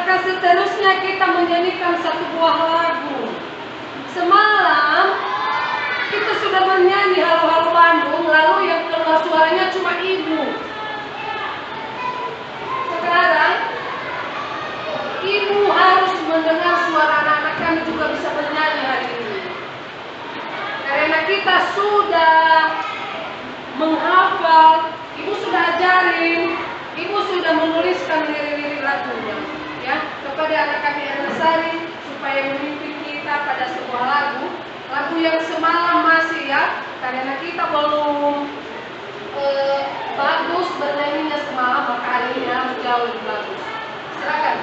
maka seterusnya kita menyanyikan satu buah lagu. Semalam kita sudah menyanyi Halo-Halo Bandung, lalu yang keluar suaranya cuma ibu. Sekarang ibu harus mendengar suara anak-anak kami juga bisa menyanyi hari ini. Karena kita sudah menghafal, ibu sudah ajarin, ibu sudah menuliskan lirik-lirik lagunya, ya, kepada anak kami Ernasari supaya memimpin kita pada sebuah lagu yang semalam masih, ya, karena kita belum bagus bernyanyinya semalam, maka hari ini harus jauh lebih bagus. Silakan.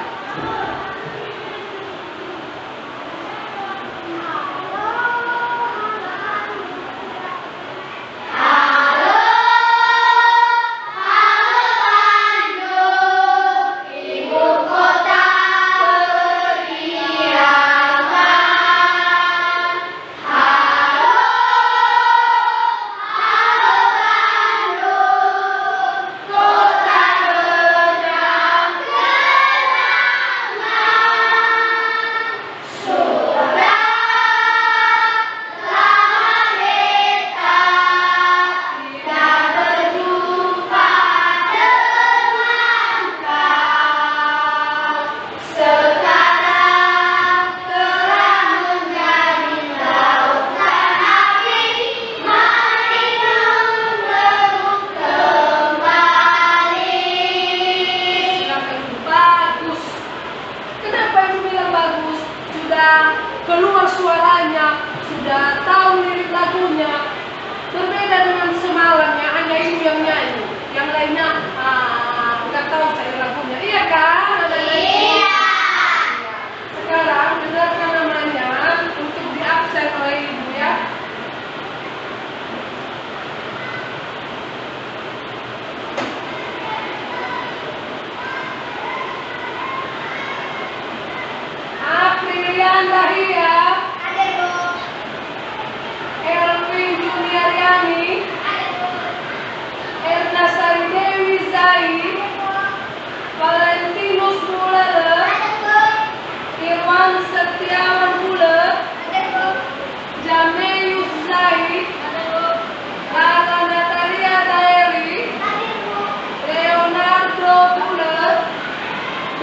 Keluar suaranya, sudah tahu lirik lagunya. Berbeda dengan semalamnya, hanya ibu yang nyanyi, yang lainnya nggak tahu saya lagunya. Iya kan? Iya. Sekarang dengarkan namanya untuk diabsen oleh ibu, ya. Aprilian Dahlia, ada Bu. Elvin Juniaryani, ada Bu. Ernasari Dewi Zai, Valentinus Bulele, ada Bu. Irwan Setiawan Bule, ada Bu. Jameyus Zai, ada Bu. Lala Natalia Daeri, ada Bu. Leonardo Bule,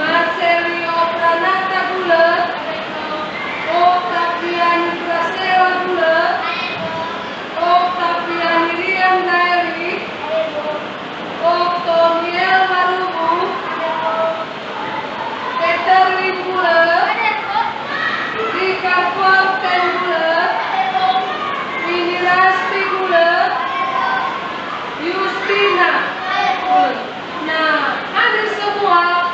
Marcelio Pranata Bule, Octaviani Gracela Bule, Octaviani Rian Daeri, Octoniel Marubu, Peter Bule, Rika Forten Bule, Winnie Rasti Bule, Justina Bule. Nah, hadir semua.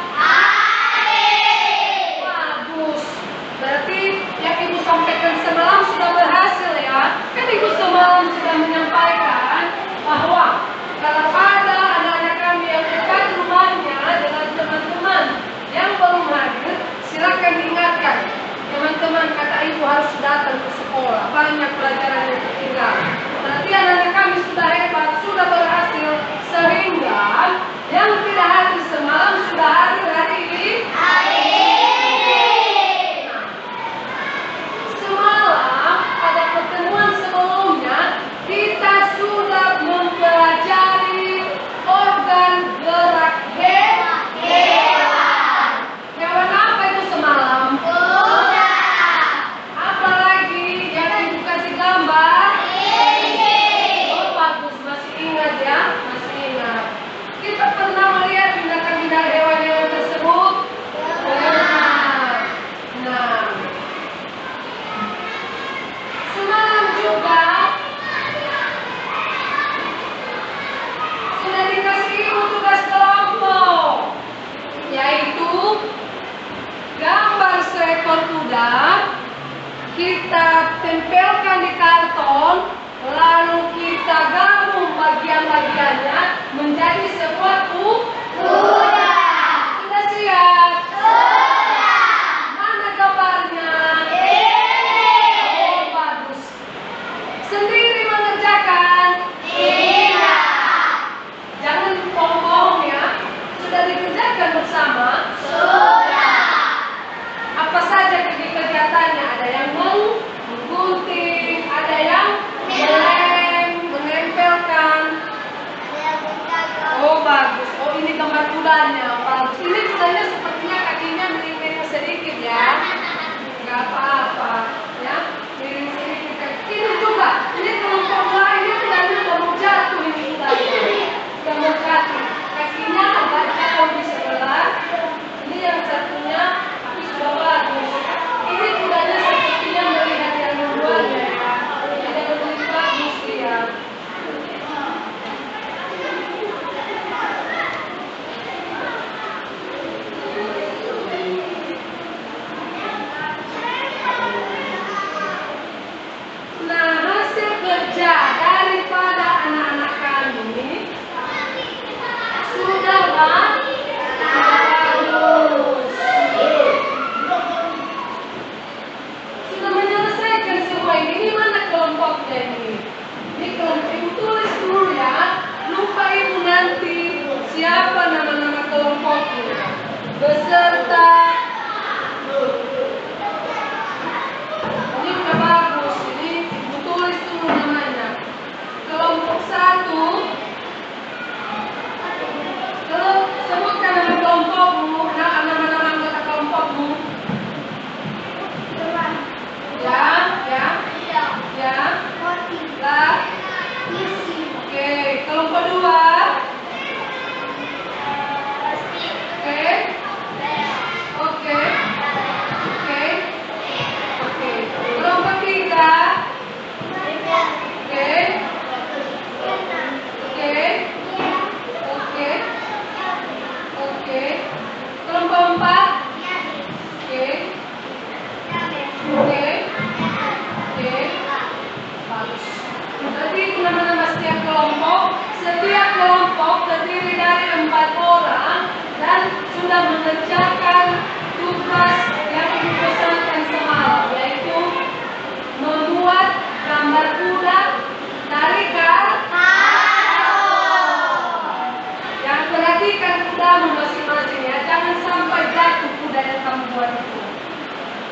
Berarti yang ibu sampaikan semalam sudah berhasil, ya. Kan ibu semalam sudah menyampaikan bahwa kalau ada anak-anak kami yang dekat rumahnya dengan teman-teman yang belum hadir, silakan diingatkan. Teman-teman, kata ibu harus datang ke sekolah, banyak pelajaran yang tertinggal. Berarti anak-anak kami sudah hebat, sudah berhasil, sehingga yang tidak hadir semalam sudah hadir hari ini. Pada pertemuan sebelumnya kita sudah mempelajari organ gerak hewan. Hewan apa itu semalam? Kuda. Apa lagi? Yang ibu kasih gambar? Oh, bagus, masih ingat, ya? Masih ingat. Kita pernah melihat tindakan-tindakan hewan-hewan tersebut? Nah, semalam juga sudah dikasih ibu tugas kelompok, yaitu gambar seekor kuda, kita tempelkan di karton, lalu kita gabung bagian-bagiannya menjadi sebuah kuda. Sudah siap? Sudah. Mana gambarnya? Sendiri mengerjakan? Tidak. Jangan bohong-bohong, ya. Sudah dikerjakan bersama? Sudah.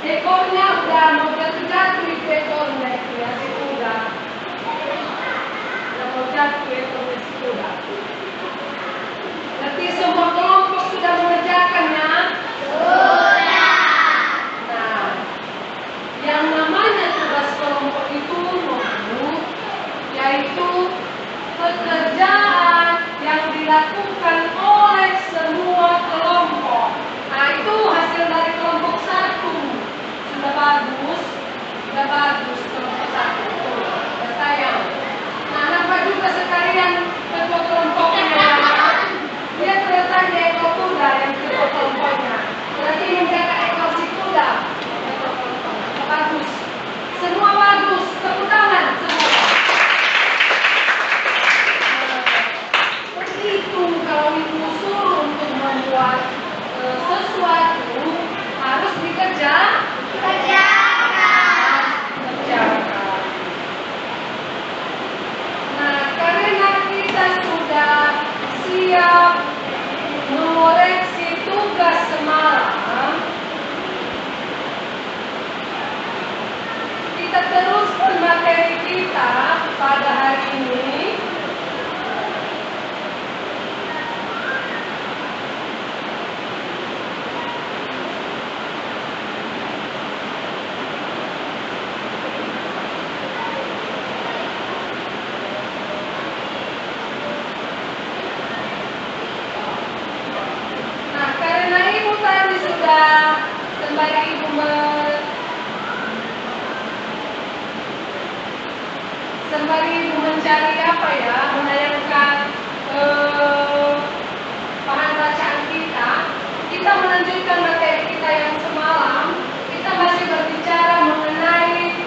ekornya udah mau jatuh-jatuh itu ekornya itu ya, si kuda. Udah mau jatuh ekornya si kuda. Nanti semua kelompok sudah mengerjakannya? Sudah. Nah, yang namanya tugas kelompok itu yaitu pekerjaan yang dilakukan oleh semua kelompok. Nah, itu hasil dari kelompok 1. Sudah bagus kelompok 1. Sudah sayang. Nah, nampak juga sekalian ketua kelompoknya. Dia terletak di ekor kuda yang ketua kelompoknya. Berarti menjaga ekor si kuda. Ekor kelompoknya. Bagus. Semua bagus. Tepuk tangan semua. Begitu kalau ibu suruh untuk membuat sesuatu harus dikerjakan. Nah, karena kita sudah siap mengoreksi tugas semalam, kita teruskan materi kita pada hari ini. Sembari ibu mencari apa ya, menayangkan bahan bacaan kita melanjutkan materi kita yang semalam. Kita masih berbicara mengenai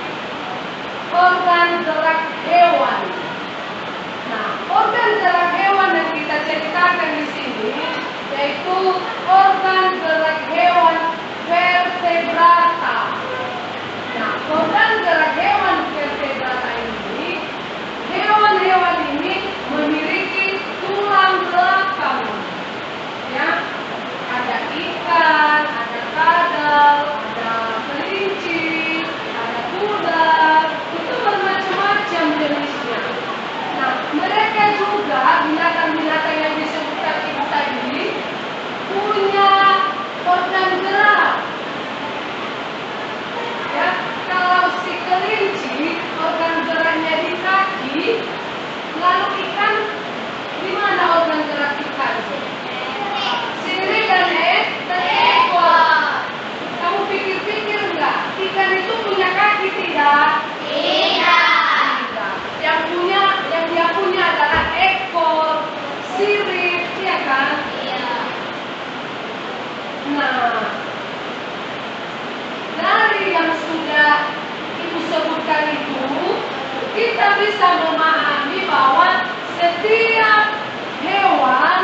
organ gerak hewan. Nah, organ gerak hewan yang kita ceritakan di sini yaitu organ gerak hewan vertebrata. Nah, organ gerak hewan vertebrata ini, hewan-hewan ini memiliki tulang belakang. Ya, ada ikan, ada kadal, ada kelinci, ada kuda, itu bermacam-macam jenisnya. Nah, mereka juga binatang-binatang yang disebutkan ibu tadi punya organ gerak. Ya, kalau si kelinci organ geraknya di kaki, lalu ikan di mana organ gerak ikan? Sirip dan ekor. Kamu pikir-pikir enggak? Ikan itu punya kaki tidak? Tidak. Yang dia punya adalah ekor, sirip, ya kan? Iya. Nah, dari yang sudah ibu sebutkan itu, kita bisa memahami bahwa setiap hewan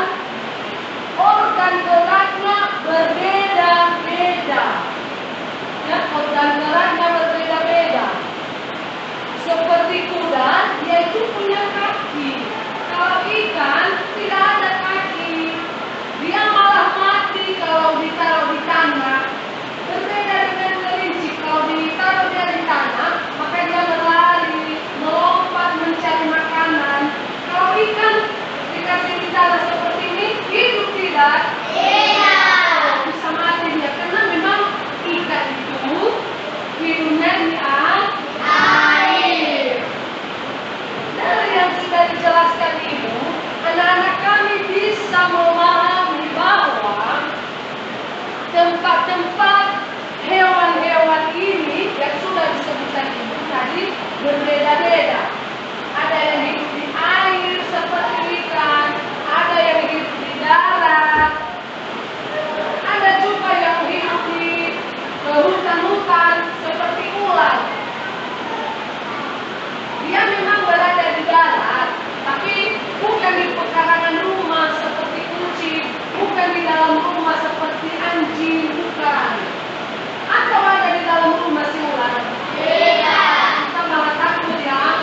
organ geraknya berbeda-beda. Ya, organ geraknya berbeda-beda. Seperti kuda, dia itu punya kaki. Kalau ikan tidak ada kaki, dia malah mati kalau ditaruh di tanah. Berbeda dengan kelinci, kalau ditaruh dia di tanah, maka dia berlari, melompat mencari makanan. Kalau ikan dikasih di tanah seperti ini, hidup tidak? Tidak. Bisa mati dia, karena memang ikan itu hidupnya di air. Dari yang sudah dijelaskan ibu, anak-anak kami bisa memahami bahwa tempat-tempat hewan-hewan ini yang sudah disebutkan ibu tadi berbeda-beda. Ada yang hidup di air seperti ikan, ada yang hidup di darat, ada juga yang hidup di hutan-hutan seperti ular. Dia memang berada di darat, tapi bukan di pekarangan rumah seperti kucing, bukan di dalam rumah seperti anjing, bukan. Atau ada di dalam rumah si ular? Tidak. Kita malah takut ya.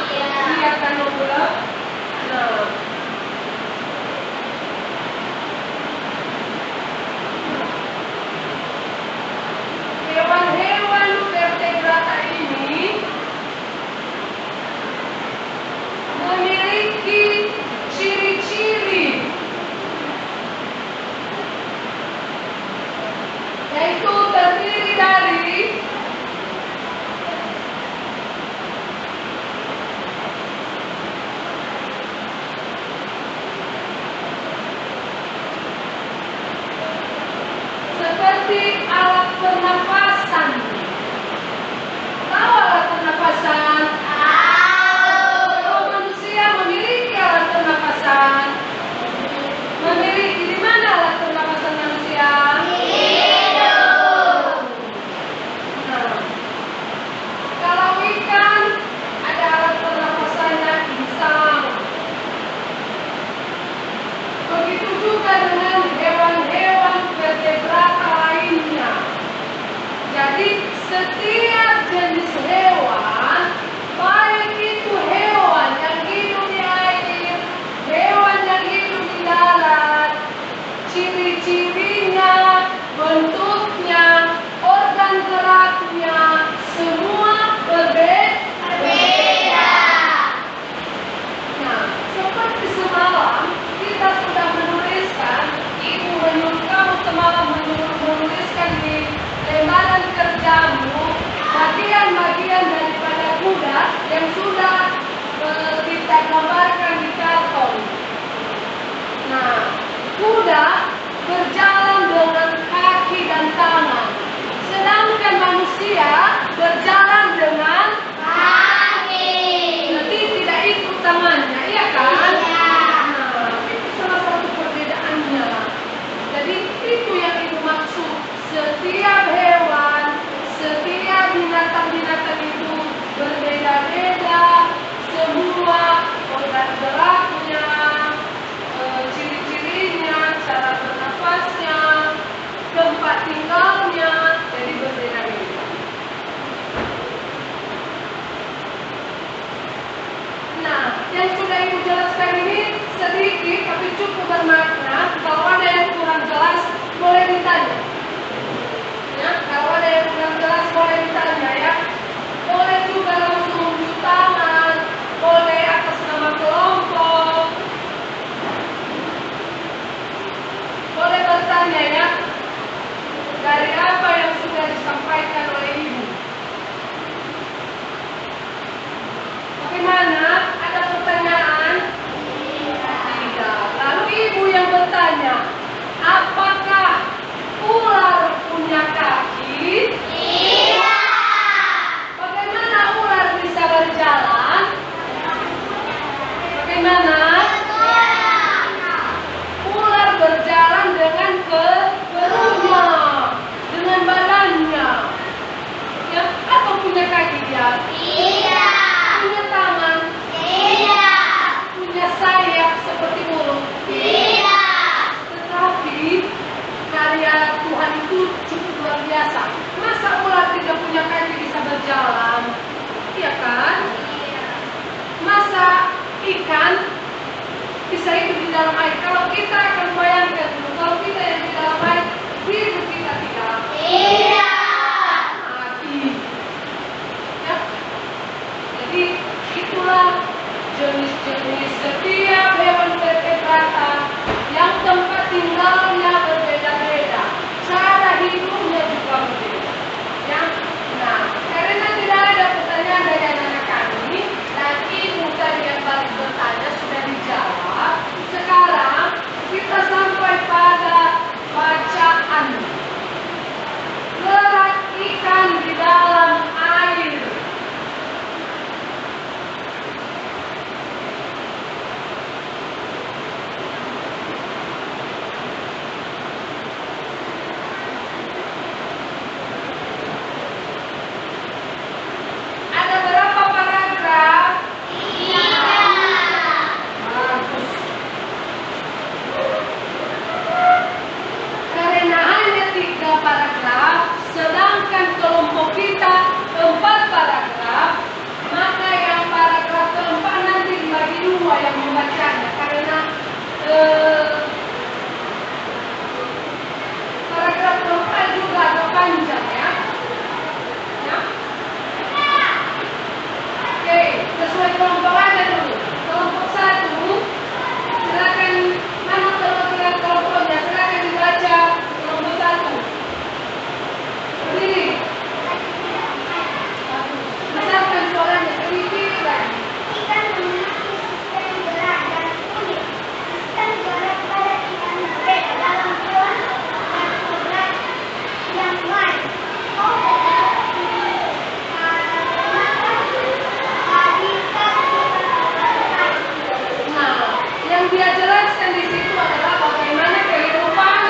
Yang dia jelaskan di situ adalah bagaimana kehidupan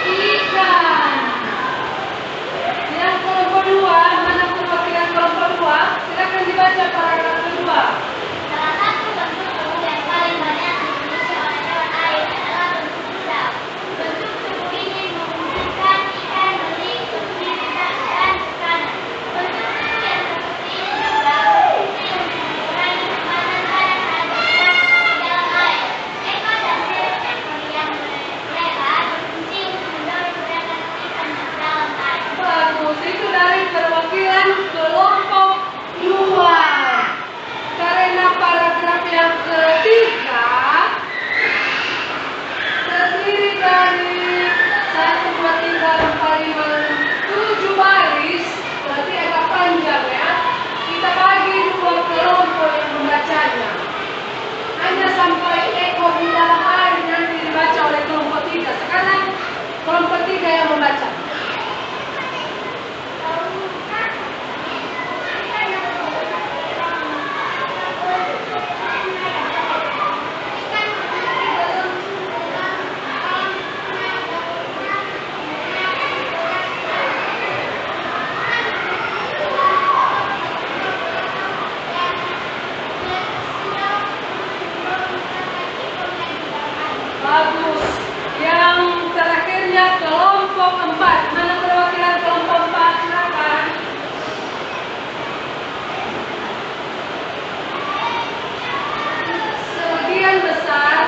ikan. Yang kelompok dua, mana perwakilan kelompok dua? Silakan dibaca paragraf kedua. Salah satu bentuk tubuh yang paling banyak dimiliki oleh hewan air adalah bentuk udang. Bentuk tubuh ini memungkinkan ikan beling berdiri dan beranak. Bentuk tubuh yang seperti ini juga berfungsi untuk mengurangi tekanan pada saat berenang di dalam air. Ekor dan ekor yang lebar berfungsi untuk mendorong gerakan ikan di dalam air. Bagus, itu dari perwakilan kelompok dua. Karena paragraf yang ketiga terdiri dari 1, 2, 3, 4, 5, 7 baris, berarti agak panjang ya. Kita bagi dua kelompok yang membacanya. Hanya sampai ekor di dalam air nanti dibaca oleh kelompok 3. Sekarang kelompok 3 yang membaca. Bagus. Yang terakhirnya kelompok 4. Mana perwakilan kelompok 4? Silakan. Sebagian besar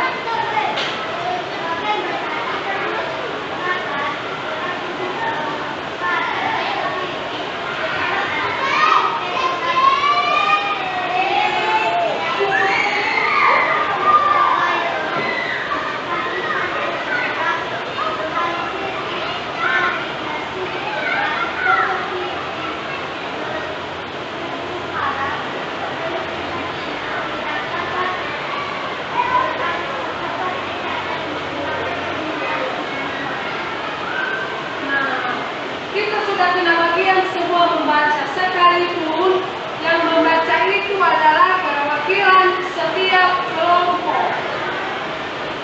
kita sudah kena bagian semua membaca, sekalipun yang membaca itu adalah perwakilan setiap kelompok.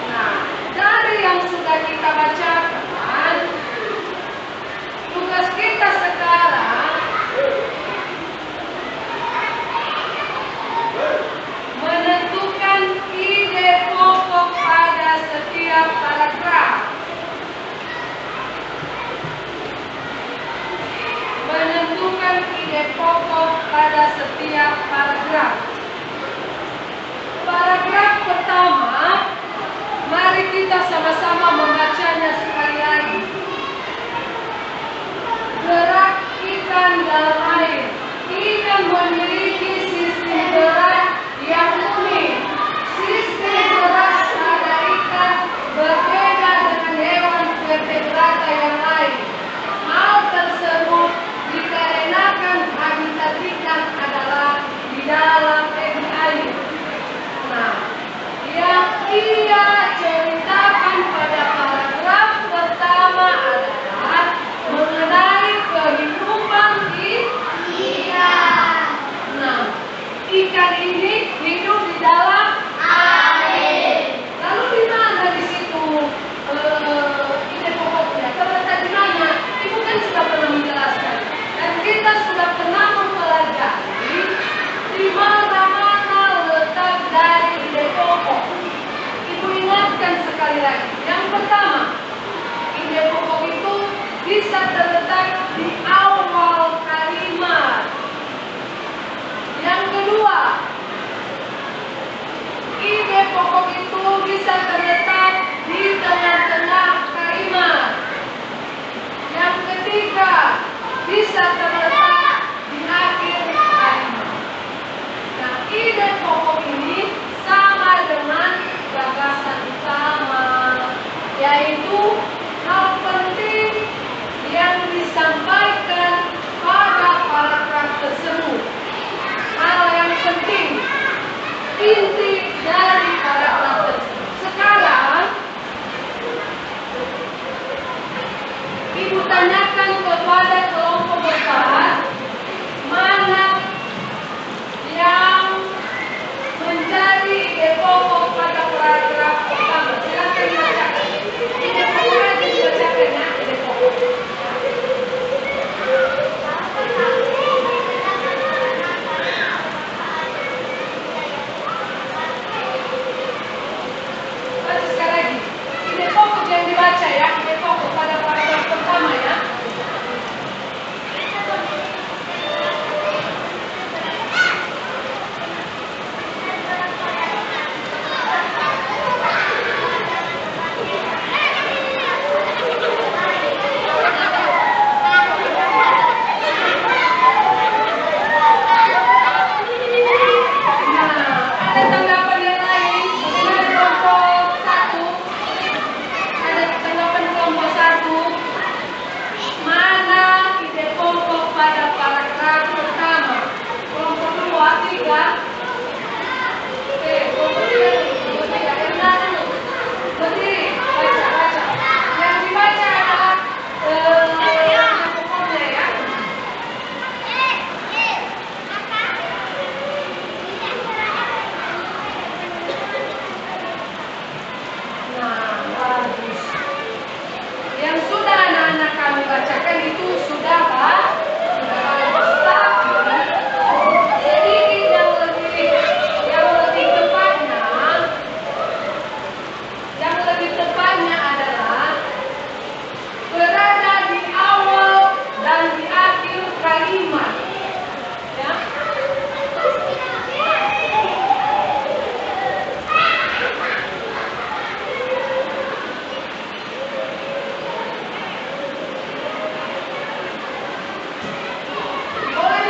Nah, dari yang sudah kita bacakan, tugas kita sekarang menentukan ide pokok pada setiap paragraf. Menentukan ide pokok pada setiap paragraf. Paragraf pertama, mari kita sama-sama membacanya sekali lagi. Gerak ikan dalam air. Ikan memiliki sistem gerak yang unik. Sistem gerak pada ikan berbeda dengan hewan vertebrata yang lain. Hal tersebut dikarenakan habitat ikan adalah di dalam air. Nah, yang ia ceritakan pada paragraf pertama adalah mengenai kehidupan ikan. Nah, ikan ini hidup di dalam air. Lalu di mana di situ ide pokoknya? Terletak di mana? Ibu kan sudah pernah menjelaskan. Dan kita sudah pernah mempelajari di mana-mana letak dari ide pokok. Ibu ingatkan sekali lagi. Yang pertama, ide pokok itu bisa terletak di awal kalimat. Yang kedua, ide pokok itu bisa terletak di tengah-tengah kalimat. Yang ketiga, bisa terletak di akhir kalimat. Nah, ide pokok ini sama dengan gagasan utama, yaitu hal penting yang disampaikan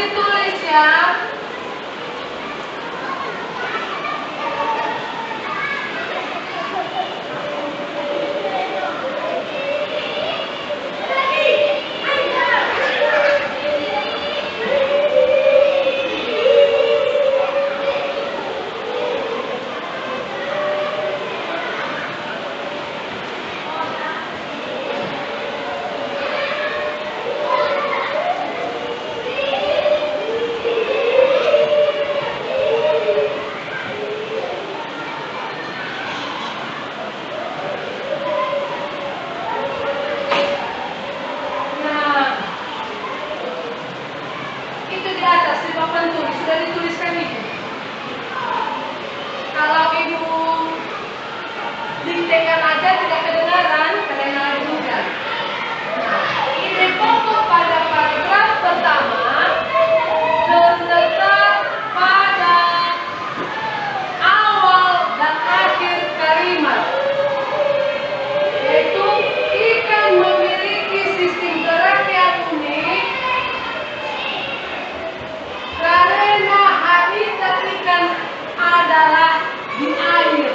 ditulis ya. Sudah dituliskan itu. Kalau ibu diktekan aja tidak kedengaran, kedengaran juga. Nah, ide pokok pada paragraf pertama terletak pada awal dan akhir kalimat, yaitu ikan memiliki sistem gerak yang unik karena habitat ikan adalah di air.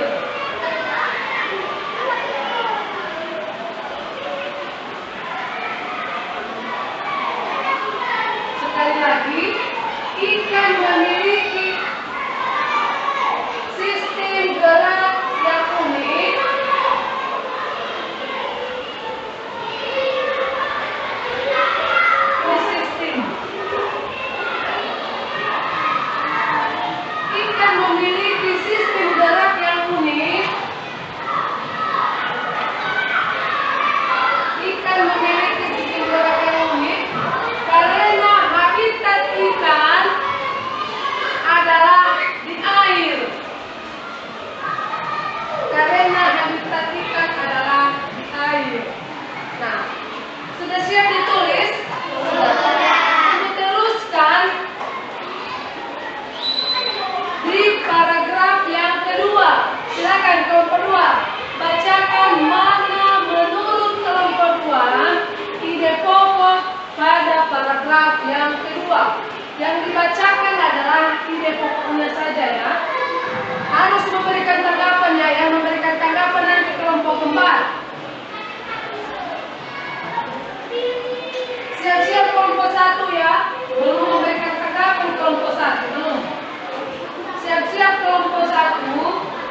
Sekali lagi, ikan memiliki sistem gerak yang unik karena habitat ikan adalah di air. Karena habitat ikan adalah di air. Nah, sudah siap ditulis? Untuk teruskan di paragraf yang kedua. Silakan kelompok 2 bacakan mana menurut kelompok 2 ide pokok pada paragraf yang kedua. Yang dibacakan adalah ide pokoknya saja ya. Harus memberikan tanggapan ya. Yang memberikan tanggapan nanti kelompok 4. Siap-siap kelompok 1 ya. Belum memberikan tanggapan kelompok 1 belum. Siap-siap kelompok 1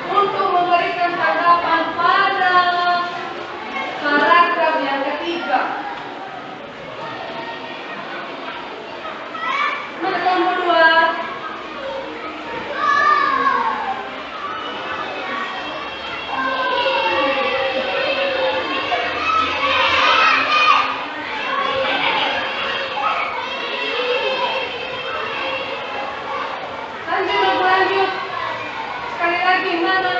untuk memberikan tanggapan pada paragraf yang ketiga. Mana kelompok 2? Lanjut. Sekali lagi mana?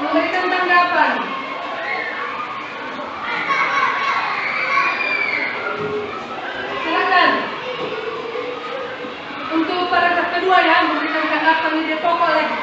Memberikan tanggapan. Silakan. Untuk paragraf kedua ya, memberikan tanggapan ide pokok lagi.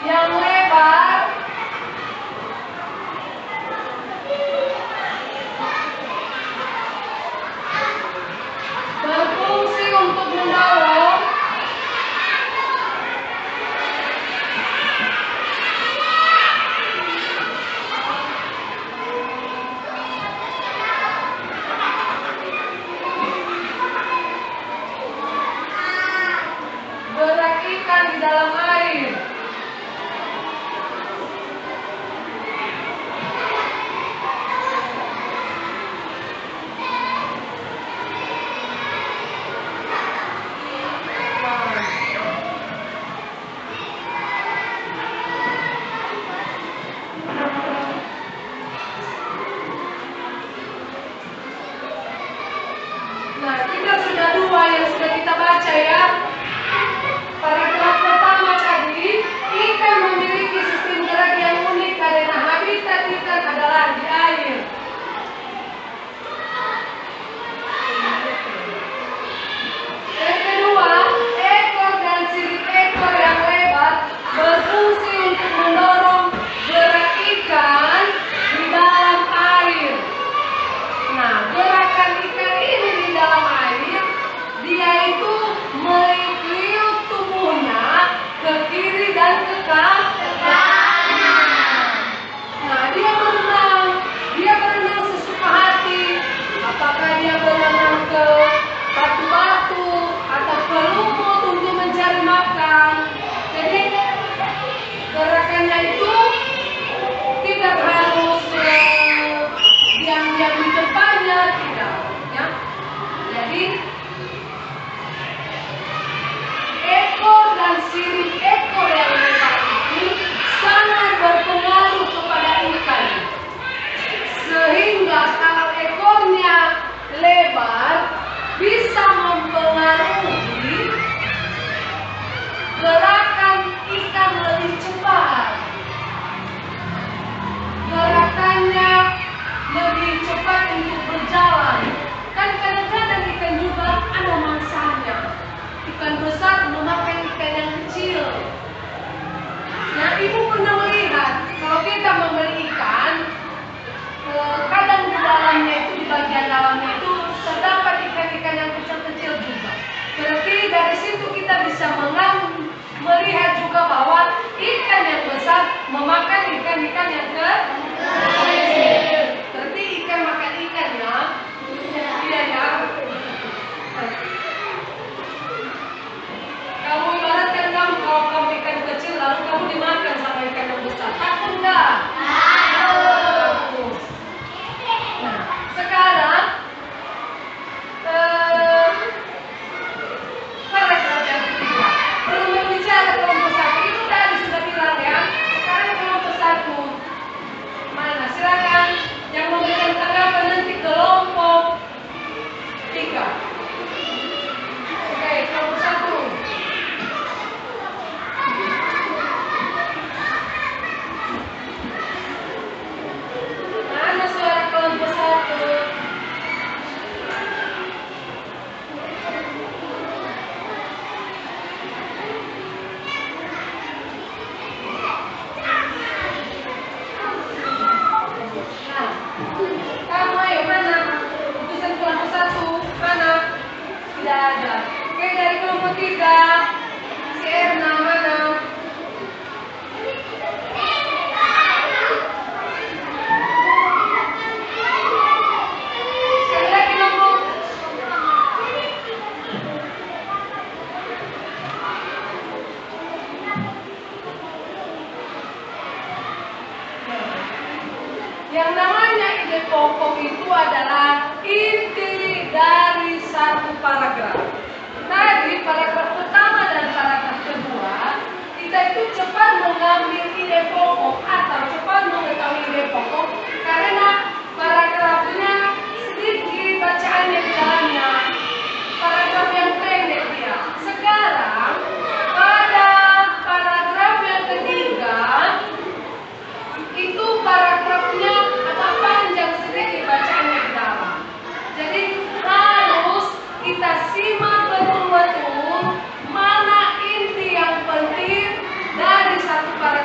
yang lebar berfungsi untuk mendorong gerak ikan di dalam air. Nah, kita sudah dua yang sudah kita baca ya. Paragraf pertama tadi, ikan memiliki sistem gerak yang unik karena habitat ikan adalah di air. Yang kedua, ekor dan sirip ekor yang lebar berfungsi untuk mendorong gerak ikan di dalam air. Nah, gerakan ikan ini di dalam air, dia itu meliuk-liuk tubuhnya ke kiri dan ke kanan. Nah, dia berenang sesuka hati. Apakah dia berenang ke batu-batu atau ke lumut untuk mencari makan. Jadi gerakannya itu tidak harus diam-diam di tempatnya, tidak ya. Jadi ekor dan sirip ekor yang lebar ini sangat berpengaruh kepada ikan, sehingga kalau ekornya lebar bisa mempengaruhi gerakan ikan lebih cepat, gerakannya lebih cepat untuk berjalan. Kan kadang-kadang ikan juga ada mangsanya. Ikan besar memakan ikan yang kecil. Nah, ibu pernah melihat kalau kita membeli ikan, kadang di dalamnya itu, di bagian dalamnya itu terdapat ikan-ikan yang kecil-kecil juga. Berarti dari situ kita bisa melihat juga bahwa ikan yang besar memakan ikan-ikan yang kecil. Berarti ikan makan ikan ya. Iya ya. Kamu ibaratkan kalau kamu ikan kecil lalu kamu dimakan sama ikan yang besar, takut enggak? Takut. Nah, sekarang paragraf yang ketiga. Belum berbicara kelompok satu, itu tadi sudah bilang ya. Sekarang kelompok satu. Mana? Silakan yang memberikan tanggapan nanti kelompok tiga. Oke, kelompok satu. Mana suara kelompok satu? Nah, kamu ayo mana? Utusan kelompok satu mana? Tidak ada. Oke, dari kelompok tiga, si Erna mana? Sekali lagi nomor. Yang namanya ide pokok itu adalah inti dari satu paragraf. Tadi paragraf pertama dan paragraf kedua, kita itu cepat mengambil ide pokok atau cepat mengetahui ide pokok karena paragrafnya sedikit bacaannya di dalamnya. Paragraf yang pendek dia. Sekarang pada paragraf yang ketiga itu paragrafnya agak panjang sedikit bacaannya di dalam. Jadi harus kita simak betul-betul mana inti yang penting dari satu paragraf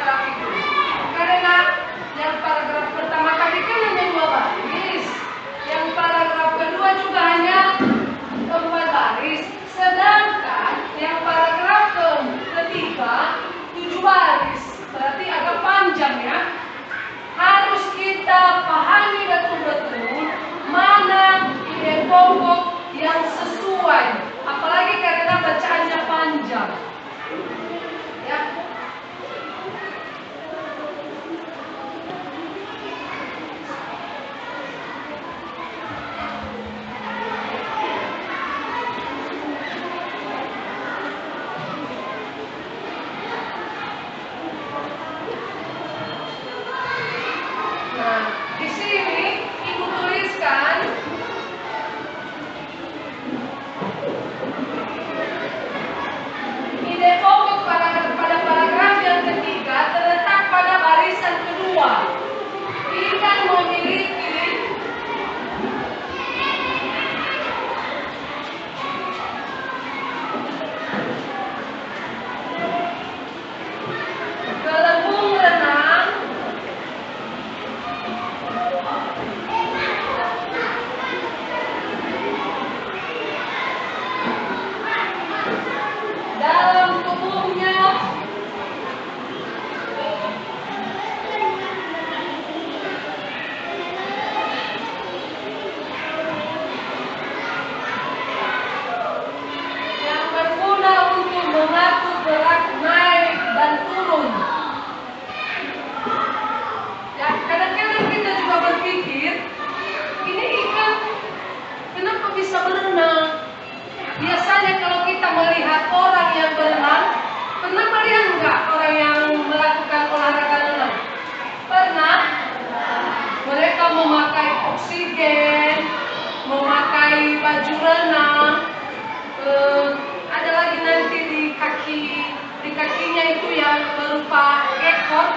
berupa ekor,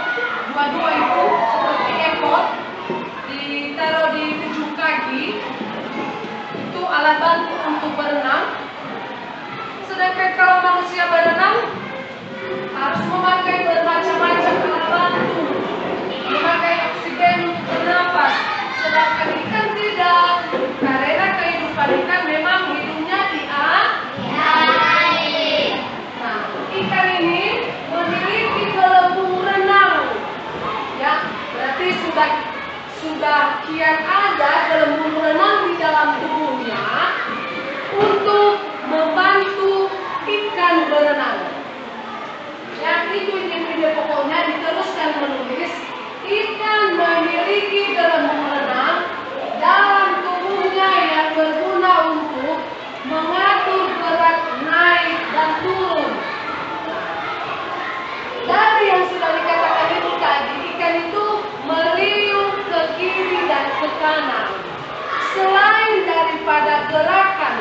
dua-dua itu seperti ekor, ditaruh di ujung kaki. Itu alat bantu untuk berenang. Sedangkan kalau manusia berenang harus memakai bermacam-macam alat bantu, memakai oksigen untuk bernapas. Sedangkan ikan tidak, karena kehidupan ikan memang hidupnya di air. Nah, ikan ini memiliki gelembung renang, ya, berarti sudah kian ada gelembung renang di dalam tubuhnya untuk membantu ikan berenang. Ya, itu ide pokoknya diteruskan menulis. Ikan memiliki gelembung renang dalam tubuhnya yang berguna untuk mengatur berat naik dan turun. Dari yang sudah dikatakan itu tadi, ikan itu meliuk ke kiri dan ke kanan. Selain daripada gerakan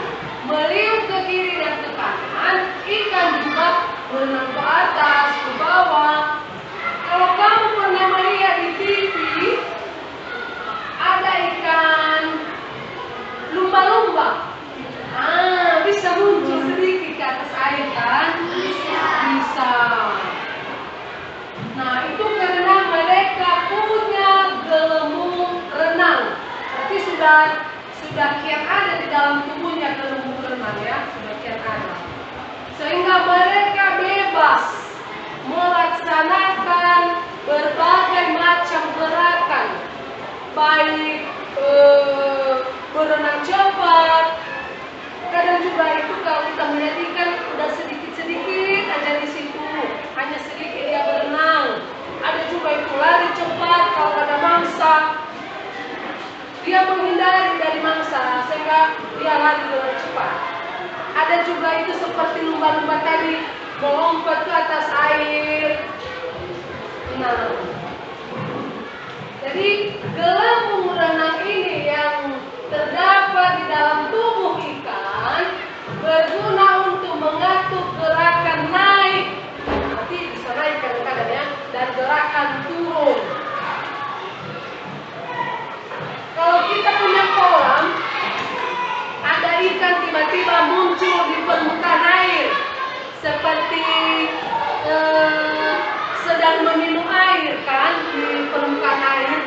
meliuk ke kiri dan ke kanan, ikan juga berenang ke atas, ke bawah. Kalau kamu pernah melihat di TV, ada ikan lumba-lumba. Bisa muncul sedikit ke atas air kan? Bisa. Nah, itu karena mereka punya gelembung renang. Berarti sudah kian ada di dalam tubuhnya gelembung renang, ya, sudah kian ada. Sehingga mereka bebas melaksanakan berbagai macam gerakan, baik berenang cepat. Kadang juga itu kalau kita melihat ikan udah sedikit-sedikit aja di situ, hanya sedikit dia berenang. Ada juga itu lari cepat kalau ada mangsa, dia menghindari dari mangsa sehingga dia lari dengan cepat. Ada juga itu seperti lumba-lumba tadi, melompat ke atas air. Nah, jadi gelembung renang ini yang terdapat di dalam tubuh ikan berguna untuk mengatur gerakan naik, nanti bisa naik kadang-kadang, ya, dan gerakan turun. Kalau kita punya kolam, ada ikan tiba-tiba muncul di permukaan air, seperti sedang meminum air kan, di permukaan air,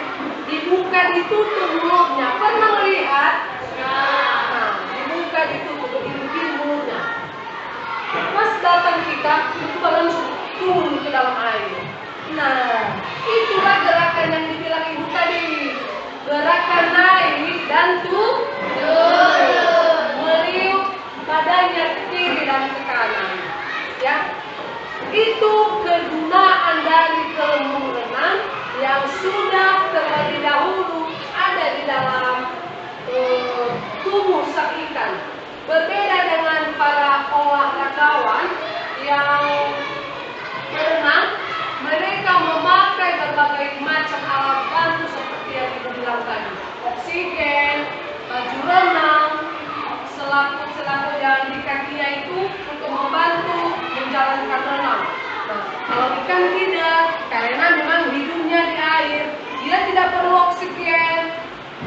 dibuka ditutup mulutnya. Pernah melihat? Nah, dibuka ditutup begini mulutnya. Pas datang kita, itu langsung turun ke dalam air. Nah, itulah gerakan yang dibilang ibu tadi, gerakan naik dan turun, meliuk badannya ke kiri dan ke kanan, ya. Itu kegunaan dari gelembung renang yang sudah terlebih dahulu ada di dalam tubuh sang ikan. Berbeda dengan para olahragawan yang berenang, mereka memakai berbagai macam alat bantu seperti yang ibu bilang tadi, oksigen, baju renang, selaput yang di kakinya itu untuk membantu menjalankan renang. Nah, kalau ikan tidak, karena memang hidupnya di air, dia tidak perlu oksigen,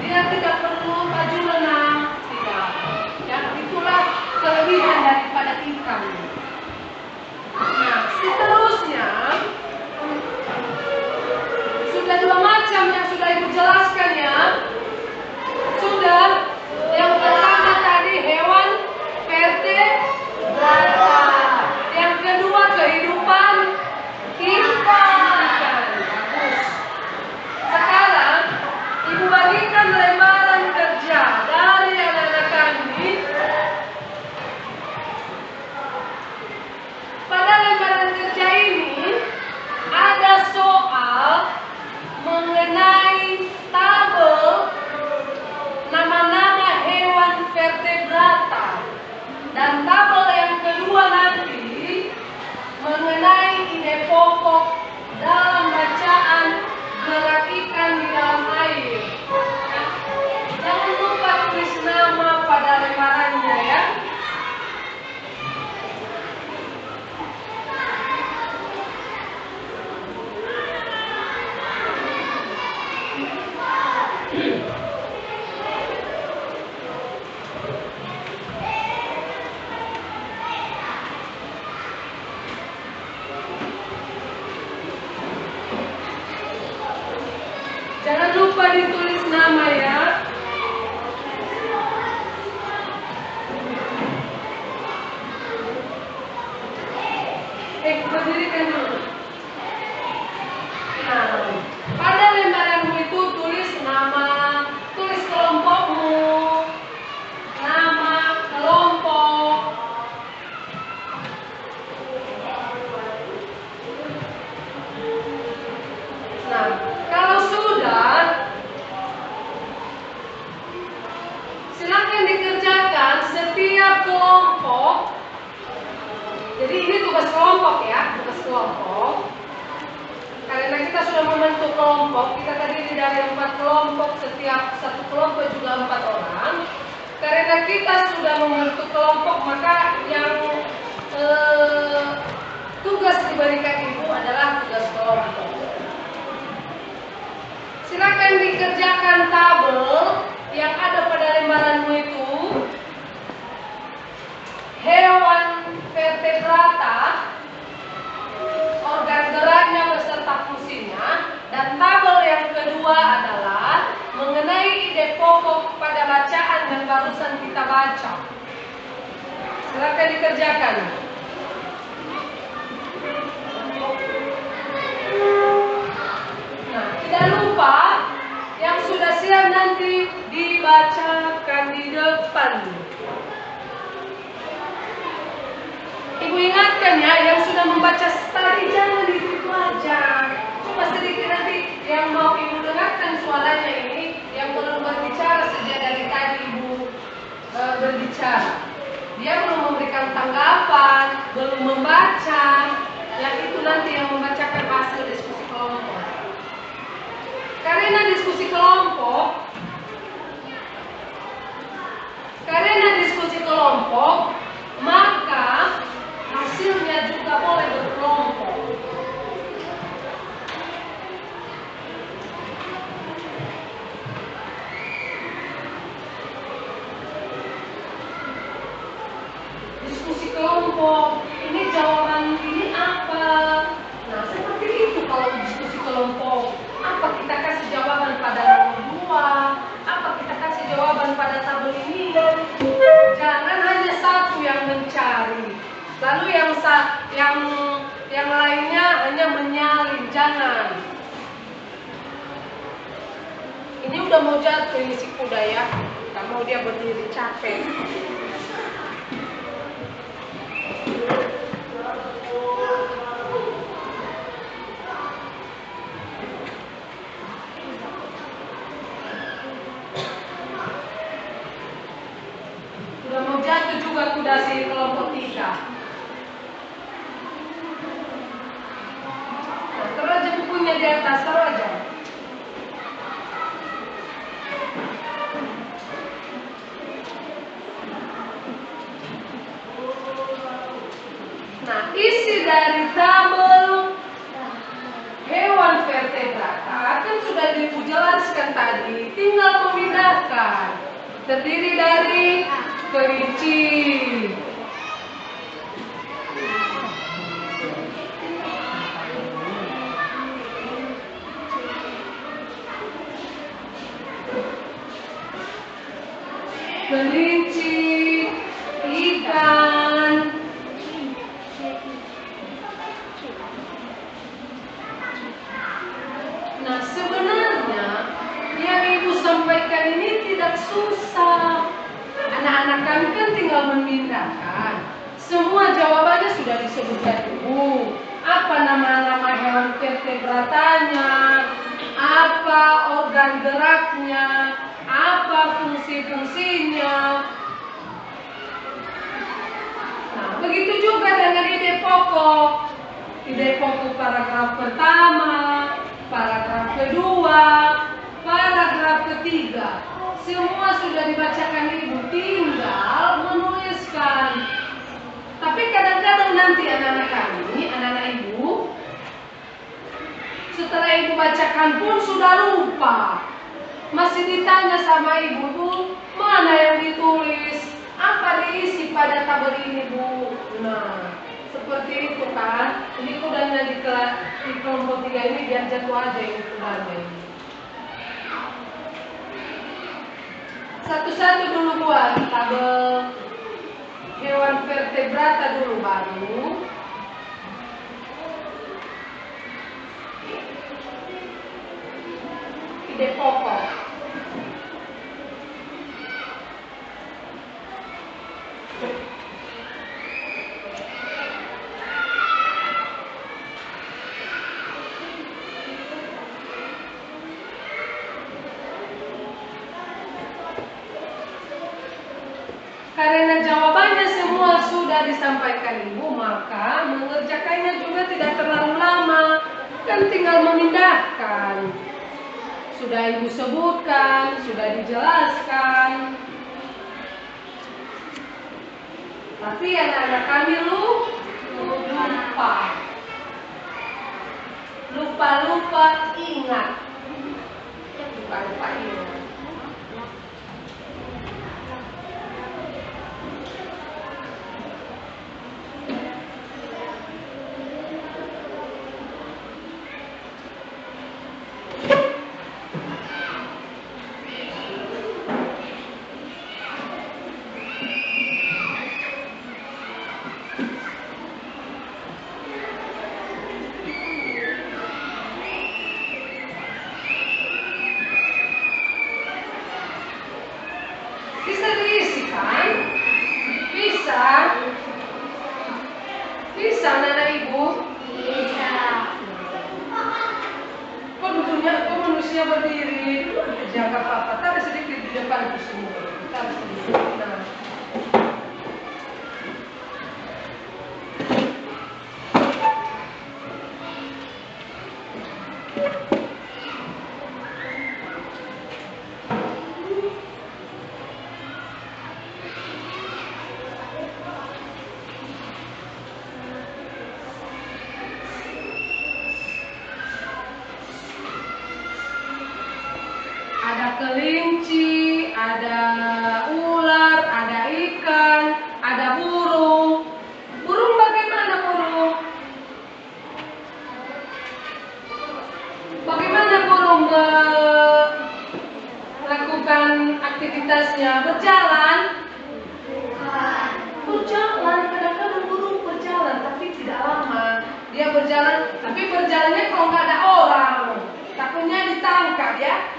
dia tidak perlu baju renang, tidak. Ya, itulah kelebihan daripada ikan. Nah, seterusnya sudah dua macam yang sudah ibu jelaskan, ya. Sudah. Yang pertama tadi hewan vertebrata. Yang kedua kehidupan ikan. Bagus. Sekarang ibu bagikan lembaran kerja dari anak-anak kami. Pada lembaran kerja ini kelompok, kita terdiri dari 4 kelompok, setiap satu kelompok juga 4 orang. Karena kita sudah membentuk kelompok, maka yang tugas diberikan ibu adalah tugas kelompok. Silakan dikerjakan tabel yang ada pada lembaranmu itu. Hewan vertebrata, organ geraknya beserta fungsinya, dan tabel yang kedua adalah mengenai ide pokok pada bacaan yang barusan kita baca. Silakan dikerjakan. Nah, tidak lupa yang sudah siap nanti dibacakan di depan. Ibu ingatkan ya, yang sudah membaca tadi jangan itu aja. Cuma sedikit nanti yang mau ibu dengarkan suaranya ini, yang belum berbicara sejak dari tadi ibu berbicara. Dia belum memberikan tanggapan, belum membaca. Yang itu nanti yang membacakan hasil diskusi kelompok. Karena diskusi kelompok, maka hasilnya juga boleh berkelompok. Diskusi kelompok, ini jawaban ini apa? Nah, seperti itu kalau diskusi kelompok. Apa kita kasih jawaban pada nomor 2? Apa kita kasih jawaban pada tabel ini? Jangan hanya satu yang mencari. Lalu yang lainnya hanya menyalin, jangan. Ini udah mau jatuh ini si kuda ya. Gak mau dia berdiri, capek. Udah mau jatuh juga kuda si kelompok 3. Nah, taruh aja bukunya di atas, taruh aja. Nah, isi dari tabel hewan vertebrata kan sudah dijelaskan tadi, tinggal memindahkan. Terdiri dari kelinci, ikan, nah sebenarnya yang ibu sampaikan ini tidak susah. Anak-anak kami kan tinggal memindahkan. Semua jawabannya sudah disebutkan ibu. Apa nama-nama hewan vertebratanya, apa organ geraknya, apa fungsi-fungsinya. Nah, begitu juga dengan ide pokok. Ide pokok paragraf pertama, paragraf kedua, paragraf ketiga. Semua sudah dibacakan ibu, tinggal menuliskan. Tapi kadang-kadang nanti anak-anak kami, anak-anak ibu, setelah ibu bacakan pun sudah lupa. Masih ditanya sama ibu, Bu, mana yang ditulis? Apa diisi pada tabel ini, Bu? Nah, seperti itu kan. Jadi kudanya di kelompok 3 ini biar jatuh aja ini kudanya. Satu-satu dulu buat tabel hewan vertebrata dulu baru. Ide pokok. Karena jawabannya semua sudah disampaikan ibu, maka mengerjakannya juga tidak terlalu lama. Kan tinggal memindahkan. Sudah ibu sebutkan, sudah dijelaskan. Tapi anak-anak kami lupa. Lupa ingat. Lupa ingat. Bisa diisi kan? Bisa anak ibu? Bisa. Kok manusia berdiri? Jaga papa, taruh sedikit di depan itu semua. Taruh sedikit. Nah. Ada kelinci, ada ular, ada ikan, ada burung. Burung bagaimana burung? Bagaimana burung melakukan aktivitasnya? Berjalan? Berjalan, kadang-kadang burung berjalan, tapi tidak lama. Dia berjalan, tapi berjalannya kalau nggak ada orang. Takutnya ditangkap ya.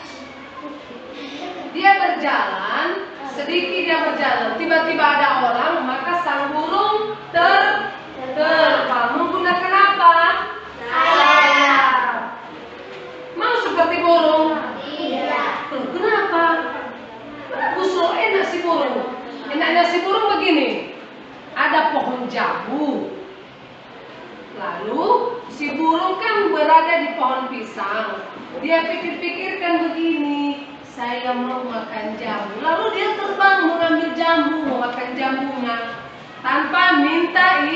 Dia berjalan, sedikit dia berjalan, tiba-tiba ada orang, maka sang burung terbang. Menggunakan apa? Sayap. Mau seperti burung? Iya. Kenapa? Usul enak si burung. Enaknya si burung begini. Ada pohon jambu. Lalu si burung kan berada di pohon pisang. Dia pikir-pikirkan begini. Saya mau makan jambu. Lalu dia terbang mengambil jambu, mau makan jambunya tanpa minta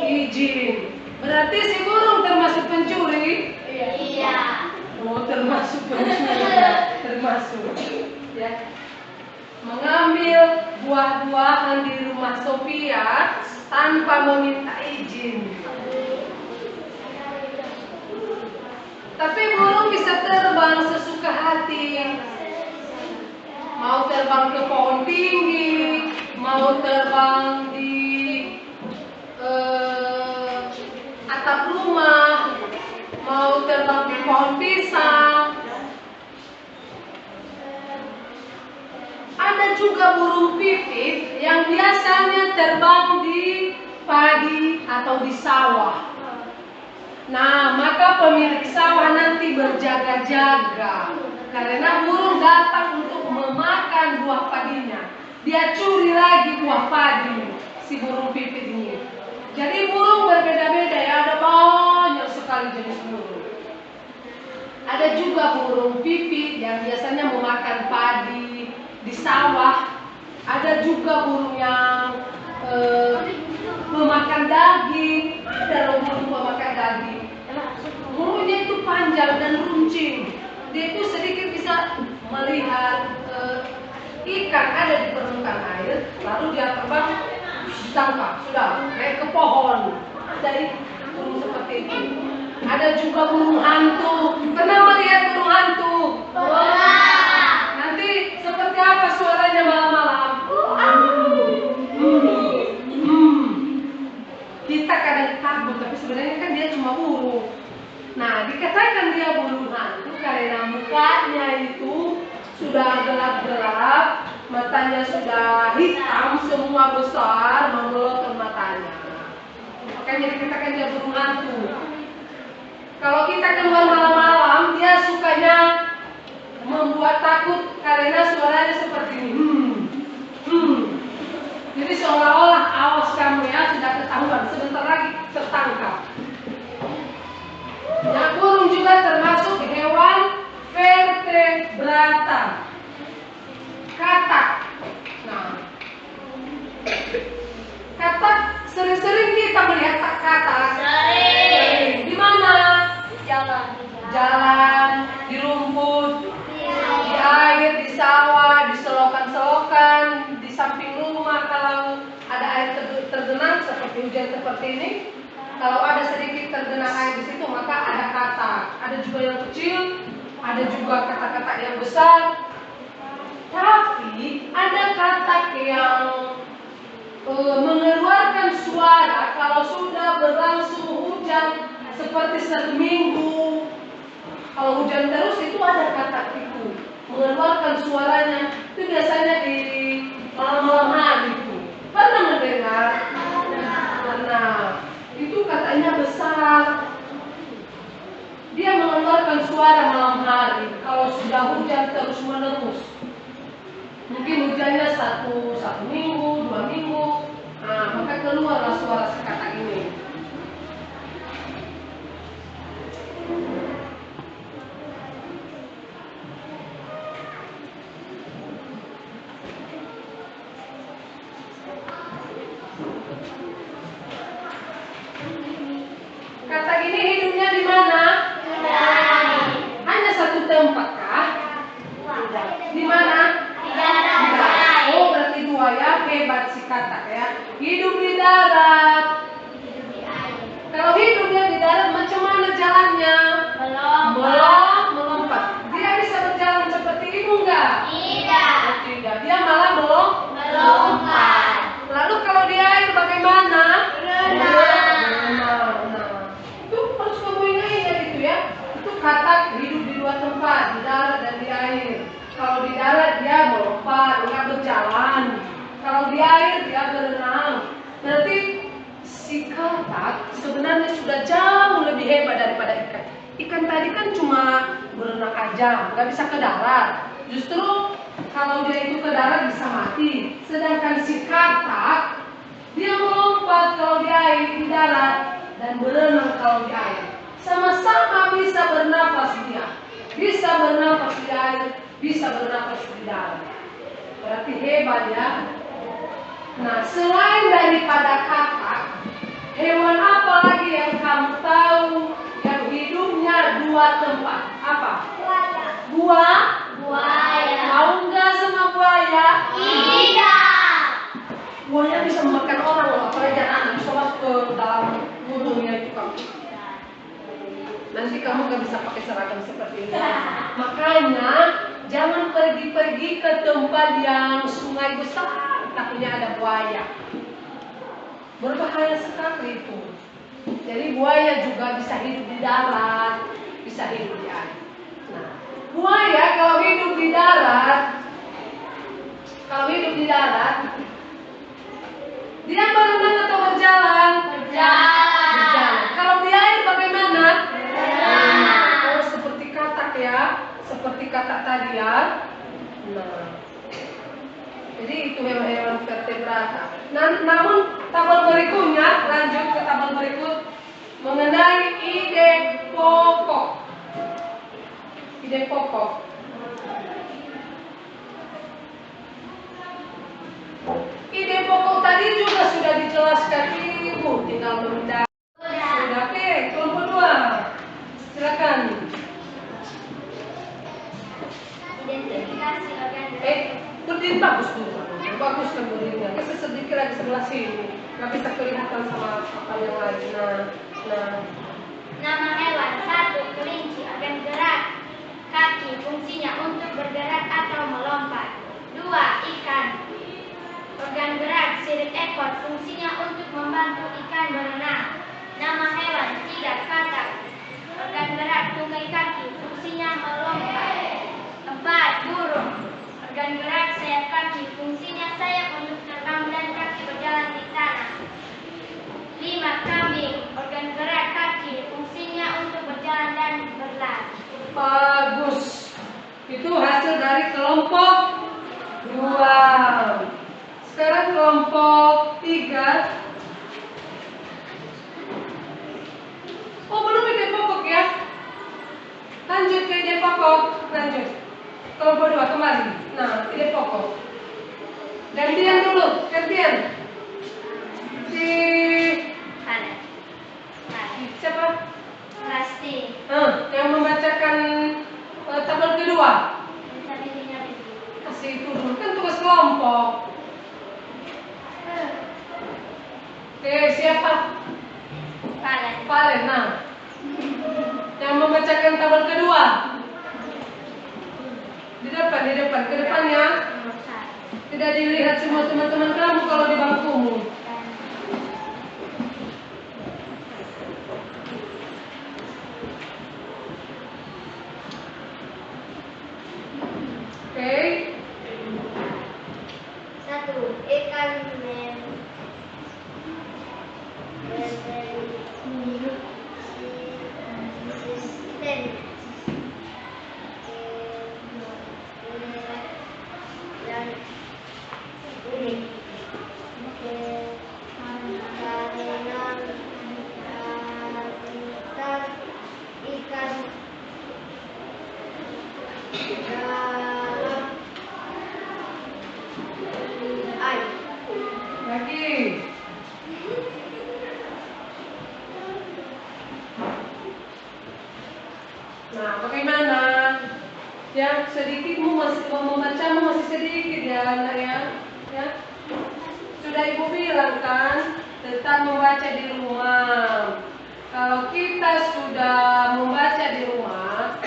izin. Berarti si burung termasuk pencuri? Iya. Oh, termasuk pencuri. Termasuk. Ya. Mengambil buah-buahan di rumah Sophia tanpa meminta izin. Tapi burung bisa terbang sesuka hati. Mau terbang ke pohon tinggi, mau terbang di atap rumah, mau terbang di pohon pisang. Ada juga burung pipit yang biasanya terbang di padi atau di sawah. Nah, maka pemilik sawah nanti berjaga-jaga karena burung datang untuk memakan buah padinya. Dia curi lagi buah padi, si burung pipit ini. Jadi burung berbeda-beda ya, ada banyak sekali jenis burung. Ada juga burung pipit yang biasanya memakan padi di sawah. Ada juga burung yang memakan daging. Ada burung memakan daging. Mulutnya itu panjang dan runcing. Dia itu sedikit bisa melihat ikan ada di permukaan air, lalu dia terbang, ditangkap, sudah naik ke pohon. Ada burung seperti itu. Ada juga burung hantu. Pernah melihat burung hantu? Nanti seperti apa suaranya malam-malam? Kita kadang takut, tapi sebenarnya kan dia cuma burung. Nah, dikatakan dia burung hantu karena mukanya itu sudah gelap-gelap, matanya sudah hitam, semua besar, memelotot matanya. Makanya dikatakan dia burung hantu. Kalau kita keluar malam-malam, dia sukanya membuat takut karena suaranya seperti ini. Jadi seolah-olah awas kamu ya sudah ketahuan, sebentar lagi tertangkap. Nah, burung juga termasuk hewan vertebrata. Katak. Nah, katak sering-sering kita melihat katak. Sering. Di mana? Jalan. Jalan, di rumput, di air, di sawah, di selokan-selokan, di samping rumah. Kalau ada air tergenang seperti hujan seperti ini, kalau ada sedikit tergenang air di situ, maka ada katak. Ada juga yang kecil, ada juga katak-katak yang besar. Tapi ada katak yang mengeluarkan suara kalau sudah berlangsung hujan seperti 1 minggu. Kalau hujan terus itu ada katak itu mengeluarkan suaranya. Itu biasanya di malam-malam hari itu. Pernah mendengar? Pernah. Itu katanya besar. Dia mengeluarkan suara malam hari kalau sudah hujan terus menerus. Mungkin hujannya satu minggu, 2 minggu. Nah, maka keluarlah suara si katak ini. Katak ini hidupnya di mana? Hanya satu tempat kah? Di mana? Oh, berarti 2 ya. Hebat si katak ya. Hidup di darat. Kalau hidupnya di darat, macam mana jalannya? Melompat. Dia bisa berjalan seperti ibu enggak? Oh, tidak. Dia malah melompat. Lalu kalau di air bagaimana? Berenang. Nah, itu harus kamu ingat itu ya. Itu katak hidup di 2 tempat, di darat dan di air. Kalau di darat dia melompat, enggak berjalan. Kalau di air dia berenang. Berarti si katak sebenarnya sudah jauh lebih hebat daripada ikan. Ikan tadi kan cuma berenang aja, nggak bisa ke darat. Justru kalau dia itu ke darat bisa mati. Sedangkan si katak dia melompat kalau di air di darat dan berenang kalau di air. Sama-sama bisa bernafas dia. Bisa bernafas di air, bisa bernafas di darat. Berarti hebat ya. Nah, selain daripada katak, hewan apa lagi yang kamu tahu yang hidupnya 2 tempat? Apa? Buaya. Mau nggak sama buaya? Tidak. Buaya bisa memakan orang loh, apalagi anak bisa masuk ke dalam mulutnya itu kamu. Nanti kamu nggak bisa pakai seragam seperti ini. Makanya jangan pergi-pergi ke tempat yang sungai besar, takutnya ada buaya. Berbahaya sekali itu. Jadi buaya juga bisa hidup di darat, bisa hidup di air. Nah, buaya kalau hidup di darat, dia berenang atau berjalan? Berjalan. Kalau di air bagaimana? Oh, seperti katak ya, seperti katak tadi ya. Nah, jadi itu hewan-hewan vertebrata. Namun tabel berikutnya, lanjut ke tabel berikut mengenai ide pokok. Ide pokok. Ide pokok tadi juga sudah dijelaskan Ibu, tinggal menunda. Sudah, oke, kelompok 2. Silakan. Identifikasi organ Berdiri bagus dulu. Bagus kan berdirinya. Kita sedikit lagi sebelah sini. Nggak bisa kelihatan sama apa yang lain. Nah. Nama hewan 1. Kelinci, organ gerak kaki, fungsinya untuk bergerak atau melompat. 2. Ikan, organ gerak sirip ekor, fungsinya untuk membantu ikan berenang. Nama hewan 3. Katak, organ gerak tungkai kaki, fungsinya melompat. 4. Burung, organ gerak sayap kaki, fungsinya sayap untuk terbang dan kaki berjalan di tanah. 5. Kambing, organ gerak kaki, fungsinya untuk berjalan dan berlari. Bagus. Itu hasil dari kelompok 2. Sekarang kelompok 3. Oh, belum ide pokok ya? pokok, lanjut. Kelompok 2 kembali. Nah, ide pokok. Gantian dulu, gantian. Si siapa? Pasti. Yang membacakan tabel kedua. Bisa. Kasih itu dulu, kan tugas kelompok. Oke, siapa? Valen. Nah, yang membacakan tabel kedua. Di depan, ke depannya. Tidak dilihat semua teman-teman kamu kalau di bangkumu. Oke. 1. Ikan resisten. Dan unik. Ikan dalam air. Lagi. Nah, bagaimana? Yang sedikitmu masih membacamu masih sedikit ya, anak ya. Ya. Sudah ibu bilang kan, tetap membaca di rumah. Kalau kita sudah membaca di rumah,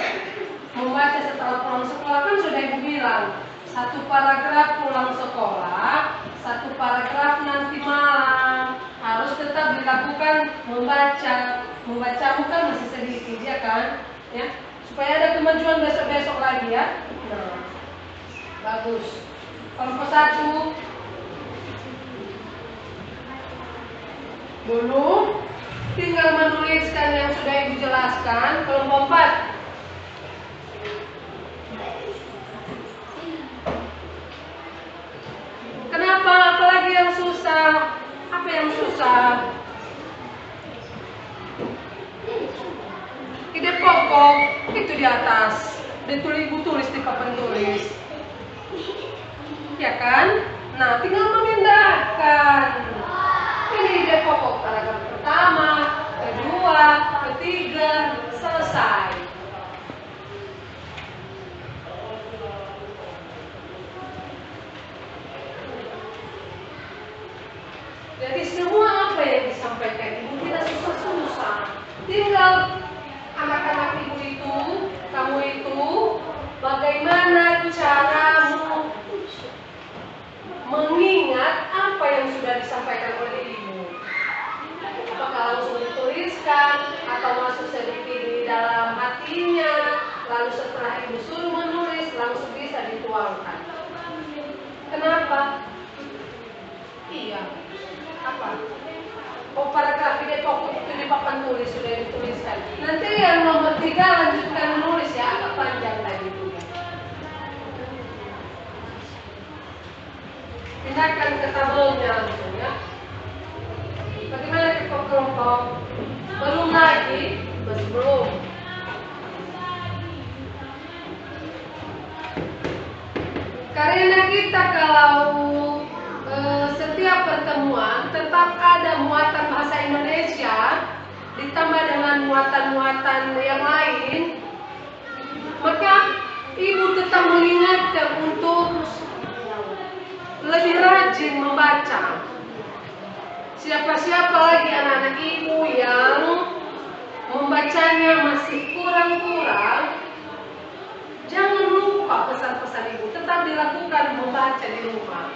membaca setelah pulang sekolah kan sudah ibu bilang, 1 paragraf pulang sekolah, 1 paragraf nanti malam. Harus tetap dilakukan membaca. Membacamu kan masih sedikit ya kan? Ya, supaya ada kemajuan besok-besok lagi ya. Nah, bagus. Kelompok 1 dulu tinggal menuliskan yang sudah ibu jelaskan. Kelompok 4 kenapa? Apalagi yang susah? Apa yang susah? Ide pokok itu di atas. Ibu tulis di papan tulis. Ya kan? Nah, tinggal memindahkan. Ini ide pokok paragraf pertama, kedua, ketiga, selesai. Jadi semua apa yang disampaikan ibu tidak susah-susah. Tinggal anak-anak ibu itu, kamu itu, bagaimana caramu mengingat apa yang sudah disampaikan oleh ibu. Apakah langsung dituliskan atau masuk sedikit di dalam hatinya, lalu setelah ibu suruh menulis langsung bisa dituangkan. Kenapa? Iya. Apa? Oh, paragraf ide pokok itu di papan tulis sudah dituliskan. Nanti yang nomor 3 lanjutkan menulis ya, agak panjang tadi itu. Pindahkan ke tabelnya langsung ya. Bagaimana ke kelompok? Belum lagi? Masih belum. Karena kita kalau setiap pertemuan tetap ada muatan bahasa Indonesia ditambah dengan muatan-muatan yang lain, maka ibu tetap mengingatkan untuk lebih rajin membaca. Siapa-siapa lagi anak-anak ibu yang membacanya masih kurang-kurang, jangan lupa pesan-pesan ibu, tetap dilakukan membaca di rumah.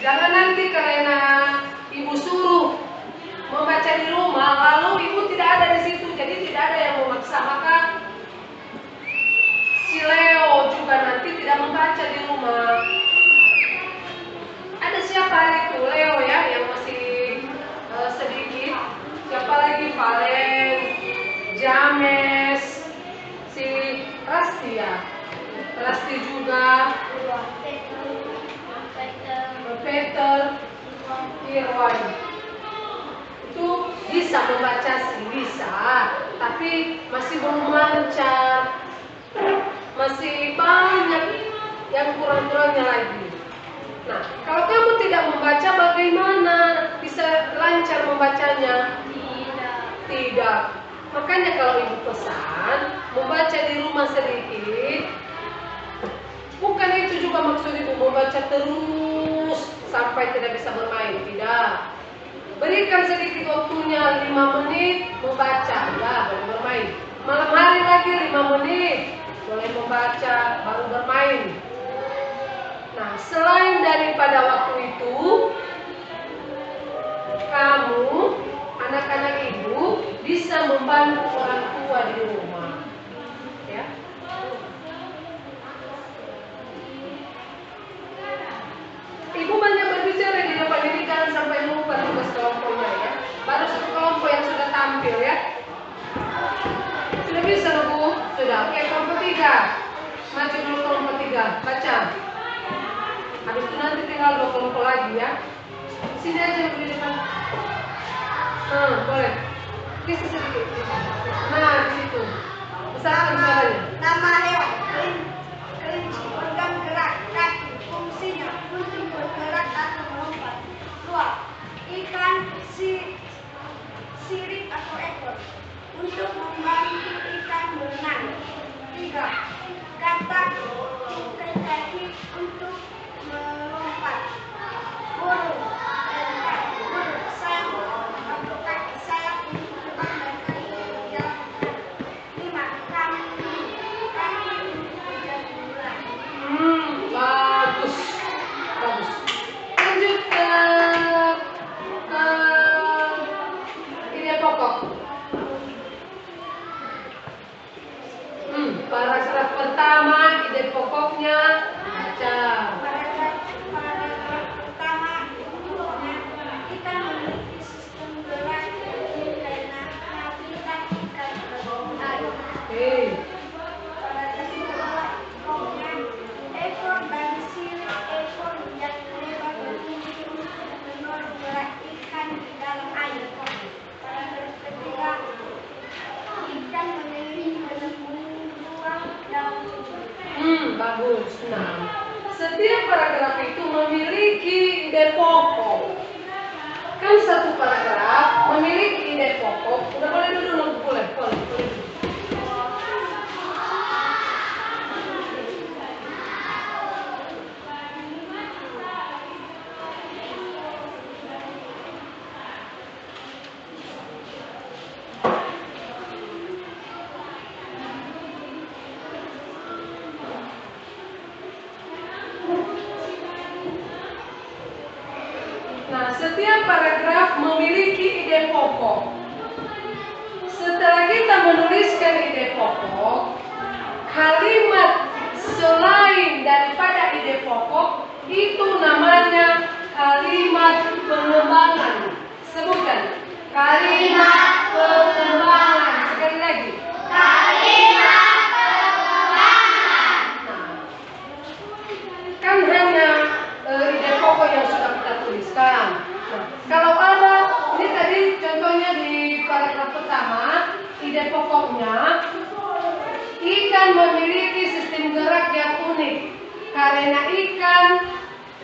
Jangan nanti karena ibu suruh membaca di rumah, lalu ibu tidak ada di situ, jadi tidak ada yang memaksa, maka si Leo juga nanti tidak membaca di rumah. Ada siapa itu Leo ya yang masih sedikit? Siapa lagi? Valen, James, si Rasti ya. Rasti juga. Peter, Irwan. Itu bisa membaca sih, bisa, tapi masih belum lancar. masih banyak yang kurang-kurangnya lagi. Nah, kalau kamu tidak membaca, bagaimana bisa lancar membacanya? Tidak. Makanya kalau ibu pesan membaca di rumah sedikit, bukan itu juga maksud ibu membaca terus sampai tidak bisa bermain, tidak. Berikan sedikit waktunya 5 menit membaca, ya, boleh bermain. Malam hari lagi 5 menit, boleh membaca, baru bermain. Nah, selain daripada waktu itu, kamu, anak-anak ibu, bisa membantu orang tua di rumah. Ya. Ibu banyak berbicara di depan ini, jangan sampai lupa tugas kelompoknya ya. Baru satu kelompok yang sudah tampil ya. Sudah bisa Bu? Sudah. Oke, kelompok 3. Maju dulu kelompok 3. Baca. Habis itu nanti tinggal 2 kelompok lagi ya. Sini aja di depan. Boleh. Geser sedikit. Nah, di situ. Besarkan suaranya. Nama hewan kelinci, organ gerak kaki, fungsinya untuk bergerak atau melompat. 2. Ikan sirip atau ekor, untuk membantu ikan berenang. 3. Katak tungkai kaki, untuk melompat. Burung sayap atau kaki sayap untuk terbang dan kaki berjalan. 5. Kambing untuk menjadi bulan. Bagus. Bagus. Lanjut ke ide pokok. Paragraf pertama, ide pokoknya baca. Paragraf pertama, kita memiliki sistem gerak karena habitat ikan air. Oke. Paragraf kedua, pokoknya ekor dan sirip ekor yang lebar berfungsi untuk mendorong gerak ikan di dalam air. Paragraf ketiga, ikan memiliki ruang dalam tubuh. Bagus. Nah, setiap paragraf itu memiliki ide pokok. Kan satu paragraf memiliki ide pokok. Udah boleh dulu, boleh. Nah, setiap paragraf memiliki ide pokok. Setelah kita menuliskan ide pokok, kalimat selain daripada ide pokok itu namanya kalimat pengembangan. Sebutkan. Kalimat pengembangan. Sekali lagi. Kalimat pengembangan. Kan hanya ide pokok yang sudah kita tuliskan. Nah, kalau ada, ini tadi contohnya di paragraf pertama, ide pokoknya, ikan memiliki sistem gerak yang unik karena ikan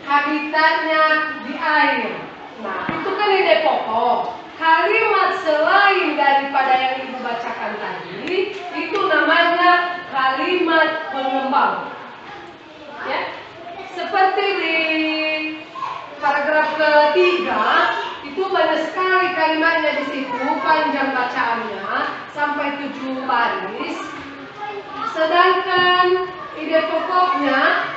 habitatnya di air. Nah, itu kan ide pokok. Kalimat selain daripada yang ibu bacakan tadi, itu namanya kalimat pengembang. Ya, seperti di paragraf ketiga itu banyak sekali kalimatnya di situ, panjang bacaannya sampai 7 baris. Sedangkan ide pokoknya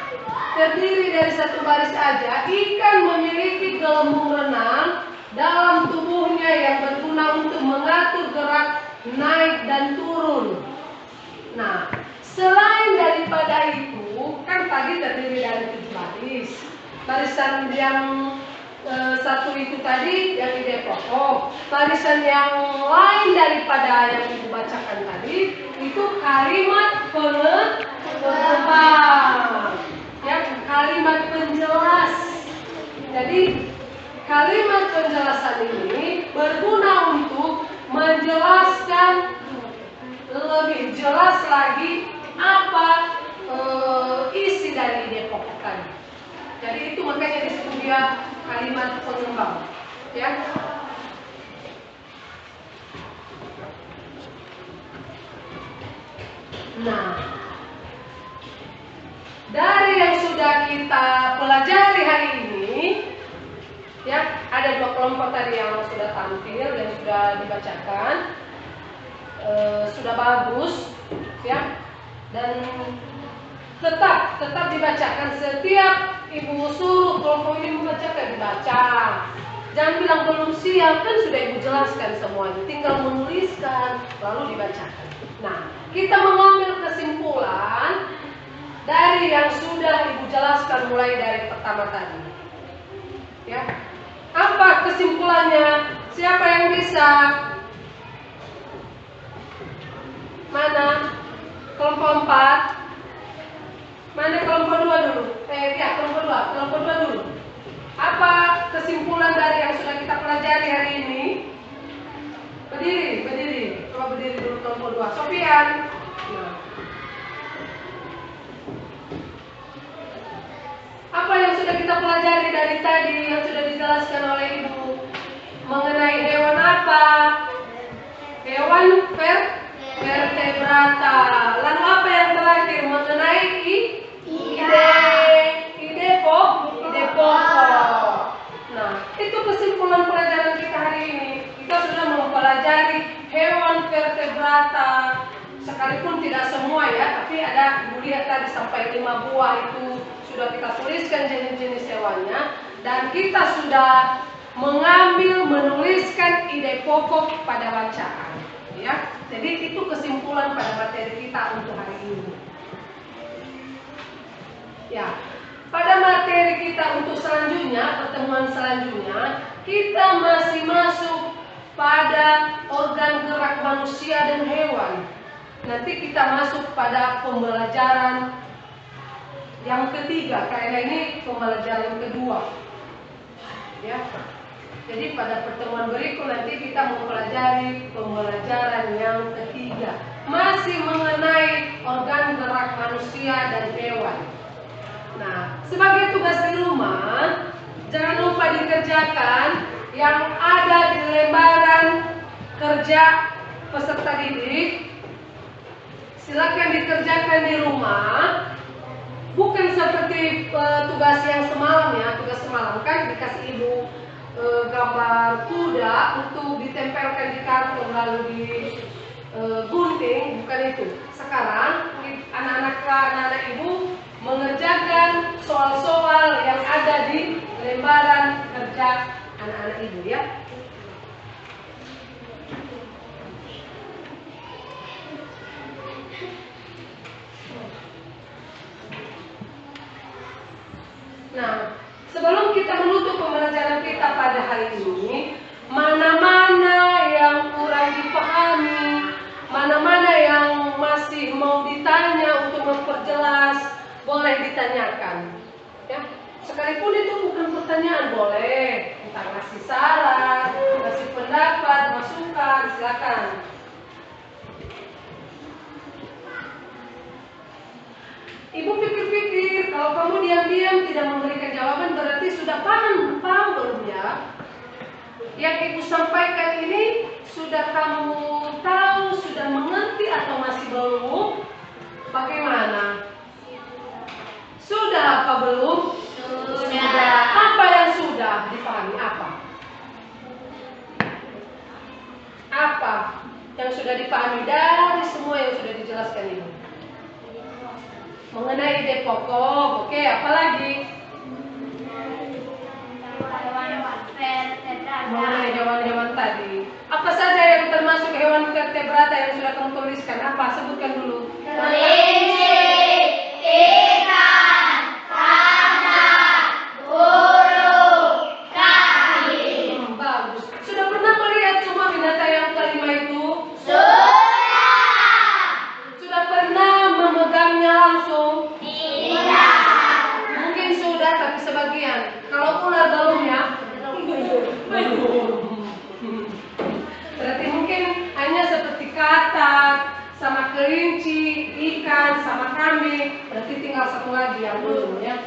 terdiri dari 1 baris aja. Ikan memiliki gelembung renang dalam tubuhnya yang berguna untuk mengatur gerak naik dan turun. Nah, selain daripada itu, kan tadi terdiri dari 7 baris. Barisan yang satu itu tadi yang ide pokok. Barisan yang lain daripada yang ibu bacakan tadi itu kalimat pengembangan. Ya, kalimat penjelas. Jadi kalimat penjelasan ini berguna untuk menjelaskan lebih jelas lagi apa Jadi itu makanya disebut dia kalimat pengembang. Ya. Nah, dari yang sudah kita pelajari hari ini, ya, ada 2 kelompok tadi yang sudah tampil dan sudah dibacakan, sudah bagus, ya, dan tetap dibacakan. Setiap ibu suruh kelompok ini membacakan, dibaca. Jangan bilang belum siap, kan sudah ibu jelaskan semuanya, tinggal menuliskan lalu dibacakan. Nah, kita mengambil kesimpulan dari yang sudah ibu jelaskan mulai dari pertama tadi. Ya, apa kesimpulannya? Siapa yang bisa? Mana? Kelompok 4. Mana kelompok 2 dulu? Kelompok 2 dulu. Apa kesimpulan dari yang sudah kita pelajari hari ini? Berdiri. Coba berdiri dulu kelompok 2. Sofian. Nah. Apa yang sudah kita pelajari dari tadi yang sudah dijelaskan oleh Ibu? Mengenai hewan apa? Hewan vertebrata. Lalu apa yang terakhir mengenai ide pokok. Nah, itu kesimpulan pelajaran kita hari ini. Kita sudah mempelajari hewan vertebrata. Sekalipun tidak semua ya, tapi ada Ibu lihat tadi sampai 5 buah itu sudah kita tuliskan jenis-jenis hewannya, dan kita sudah menuliskan ide pokok pada bacaan. Ya, jadi itu kesimpulan pada materi kita untuk hari ini. Ya, pada materi kita untuk selanjutnya, pertemuan selanjutnya, kita masih masuk pada organ gerak manusia dan hewan. Nanti kita masuk pada pembelajaran yang ketiga, karena ini pembelajaran kedua. Ya. Jadi pada pertemuan berikut nanti kita mempelajari pembelajaran yang ketiga, masih mengenai organ gerak manusia dan hewan. Nah, sebagai tugas di rumah, jangan lupa dikerjakan yang ada di lembaran kerja peserta didik. Silakan dikerjakan di rumah. Bukan seperti tugas yang semalam ya, tugas semalam kan dikasih ibu gambar kuda untuk ditempelkan di karton lalu digunting, bukan itu. Sekarang anak-anak ibu mengerjakan soal-soal yang ada di lembaran kerja anak-anak ibu ya. Nah, sebelum kita menutup pembelajaran kita pada hari ini, mana-mana yang kurang dipahami, mana-mana yang masih mau ditanya untuk memperjelas, boleh ditanyakan. Ya, sekalipun itu bukan pertanyaan, boleh. Entah ngasih saran, ngasih pendapat, masukan, silakan. Ibu pikir-pikir, kalau kamu diam-diam tidak memberikan jawaban berarti sudah paham belum ya? Yang ibu sampaikan ini sudah kamu tahu, sudah mengerti atau masih belum? Bagaimana? Sudah apa belum? Sudah. Apa yang sudah dipahami? Apa yang sudah dipahami dari semua yang sudah dijelaskan ibu? Mengenai ide pokok, oke, apa lagi? Mengenai hewan-hewan tadi. Apa saja yang termasuk hewan vertebrata yang sudah kamu tuliskan? Apa? Sebutkan dulu. Kelinci, ikan, anak, burung, kambing. Bagus. Sudah pernah melihat semua binatang yang kelima itu? Sudah pernah memegangnya langsung? Tidak. Mungkin sudah, tapi sebagian. Kalau ular belum ya? Berarti mungkin hanya seperti katak, sama kelinci, ikan, sama kambing. Berarti tinggal satu lagi yang belum ya.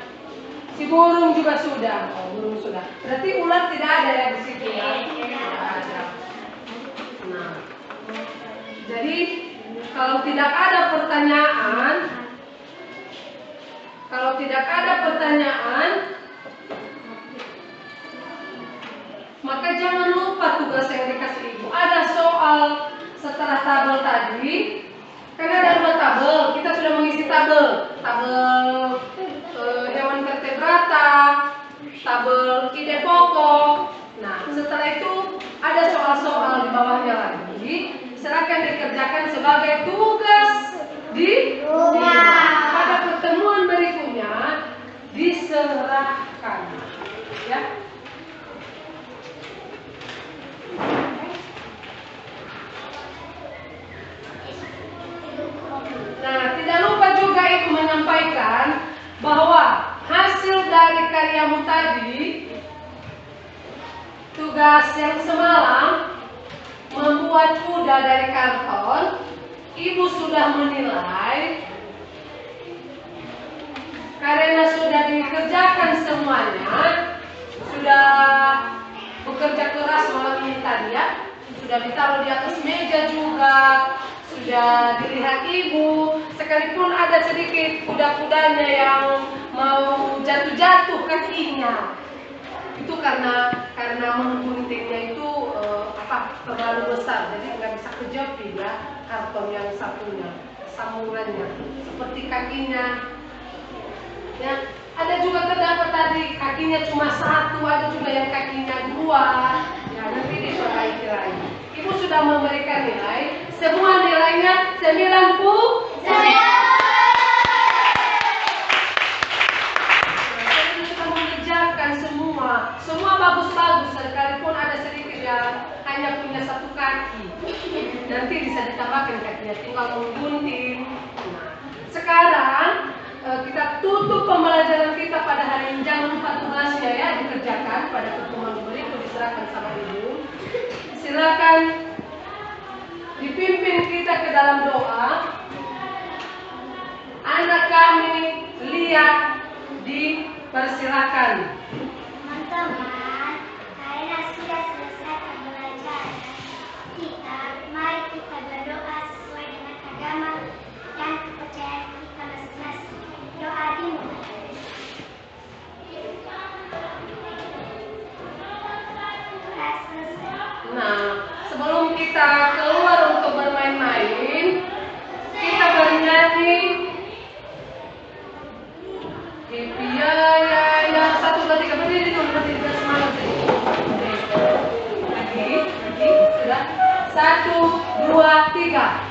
Si burung juga sudah. Oh, burung sudah. Berarti ular tidak ada ya di situ ya? Tidak ada. Nah, jadi kalau tidak ada pertanyaan, maka jangan lupa tugas yang dikasih ibu. Ada soal setelah tabel tadi. Kan ada 2 tabel. Kita sudah mengisi tabel hewan vertebrata, tabel ide pokok. Nah, setelah itu ada soal-soal di bawahnya lagi. Silakan dikerjakan sebagai tugas di rumah. Pada pertemuan berikutnya diserahkan. Ya. Nah, tidak lupa juga Ibu menyampaikan bahwa hasil dari karyamu tadi, tugas yang semalam membuat kuda dari karton, Ibu sudah menilai karena sudah dikerjakan semuanya, sudah bekerja keras malam ini tadi ya, sudah ditaruh di atas meja juga, sudah dilihat Ibu, sekalipun ada sedikit kuda-kudanya yang mau jatuh-jatuh kakinya, itu karena mengguntingnya itu terlalu besar, jadi nggak bisa kejepit ya karton yang satunya, sambungannya, seperti kakinya. Ya, ada juga terdapat tadi kakinya cuma 1, ada juga yang kakinya 2. Ya, nanti diperbaiki lagi. Ibu sudah memberikan nilai, semua nilainya 90. Sudah mengerjakan semua bagus-bagus, sekalipun ada sedikit yang hanya punya 1 kaki. Nanti bisa ditambahkan kakinya, tinggal menggunting. Nah, sekarang kita tutup pembelajaran kita pada hari ini. Jangan lupa tugasnya ya dikerjakan pada pertemuan berikut, diserahkan sama Ibu. Silakan dipimpin kita ke dalam doa. Anak kami lihat, dipersilakan. Teman-teman, karena sudah selesai pembelajaran kita, mari kita berdoa sesuai dengan agama dan kepercayaan kita masing-masing. Doa dimulai. Nah, sebelum kita keluar untuk bermain-main, kita bernyanyi ya, 1, 2, 3, berdiri dulu, berdiri semangat lagi, sudah, 1, 2, 3.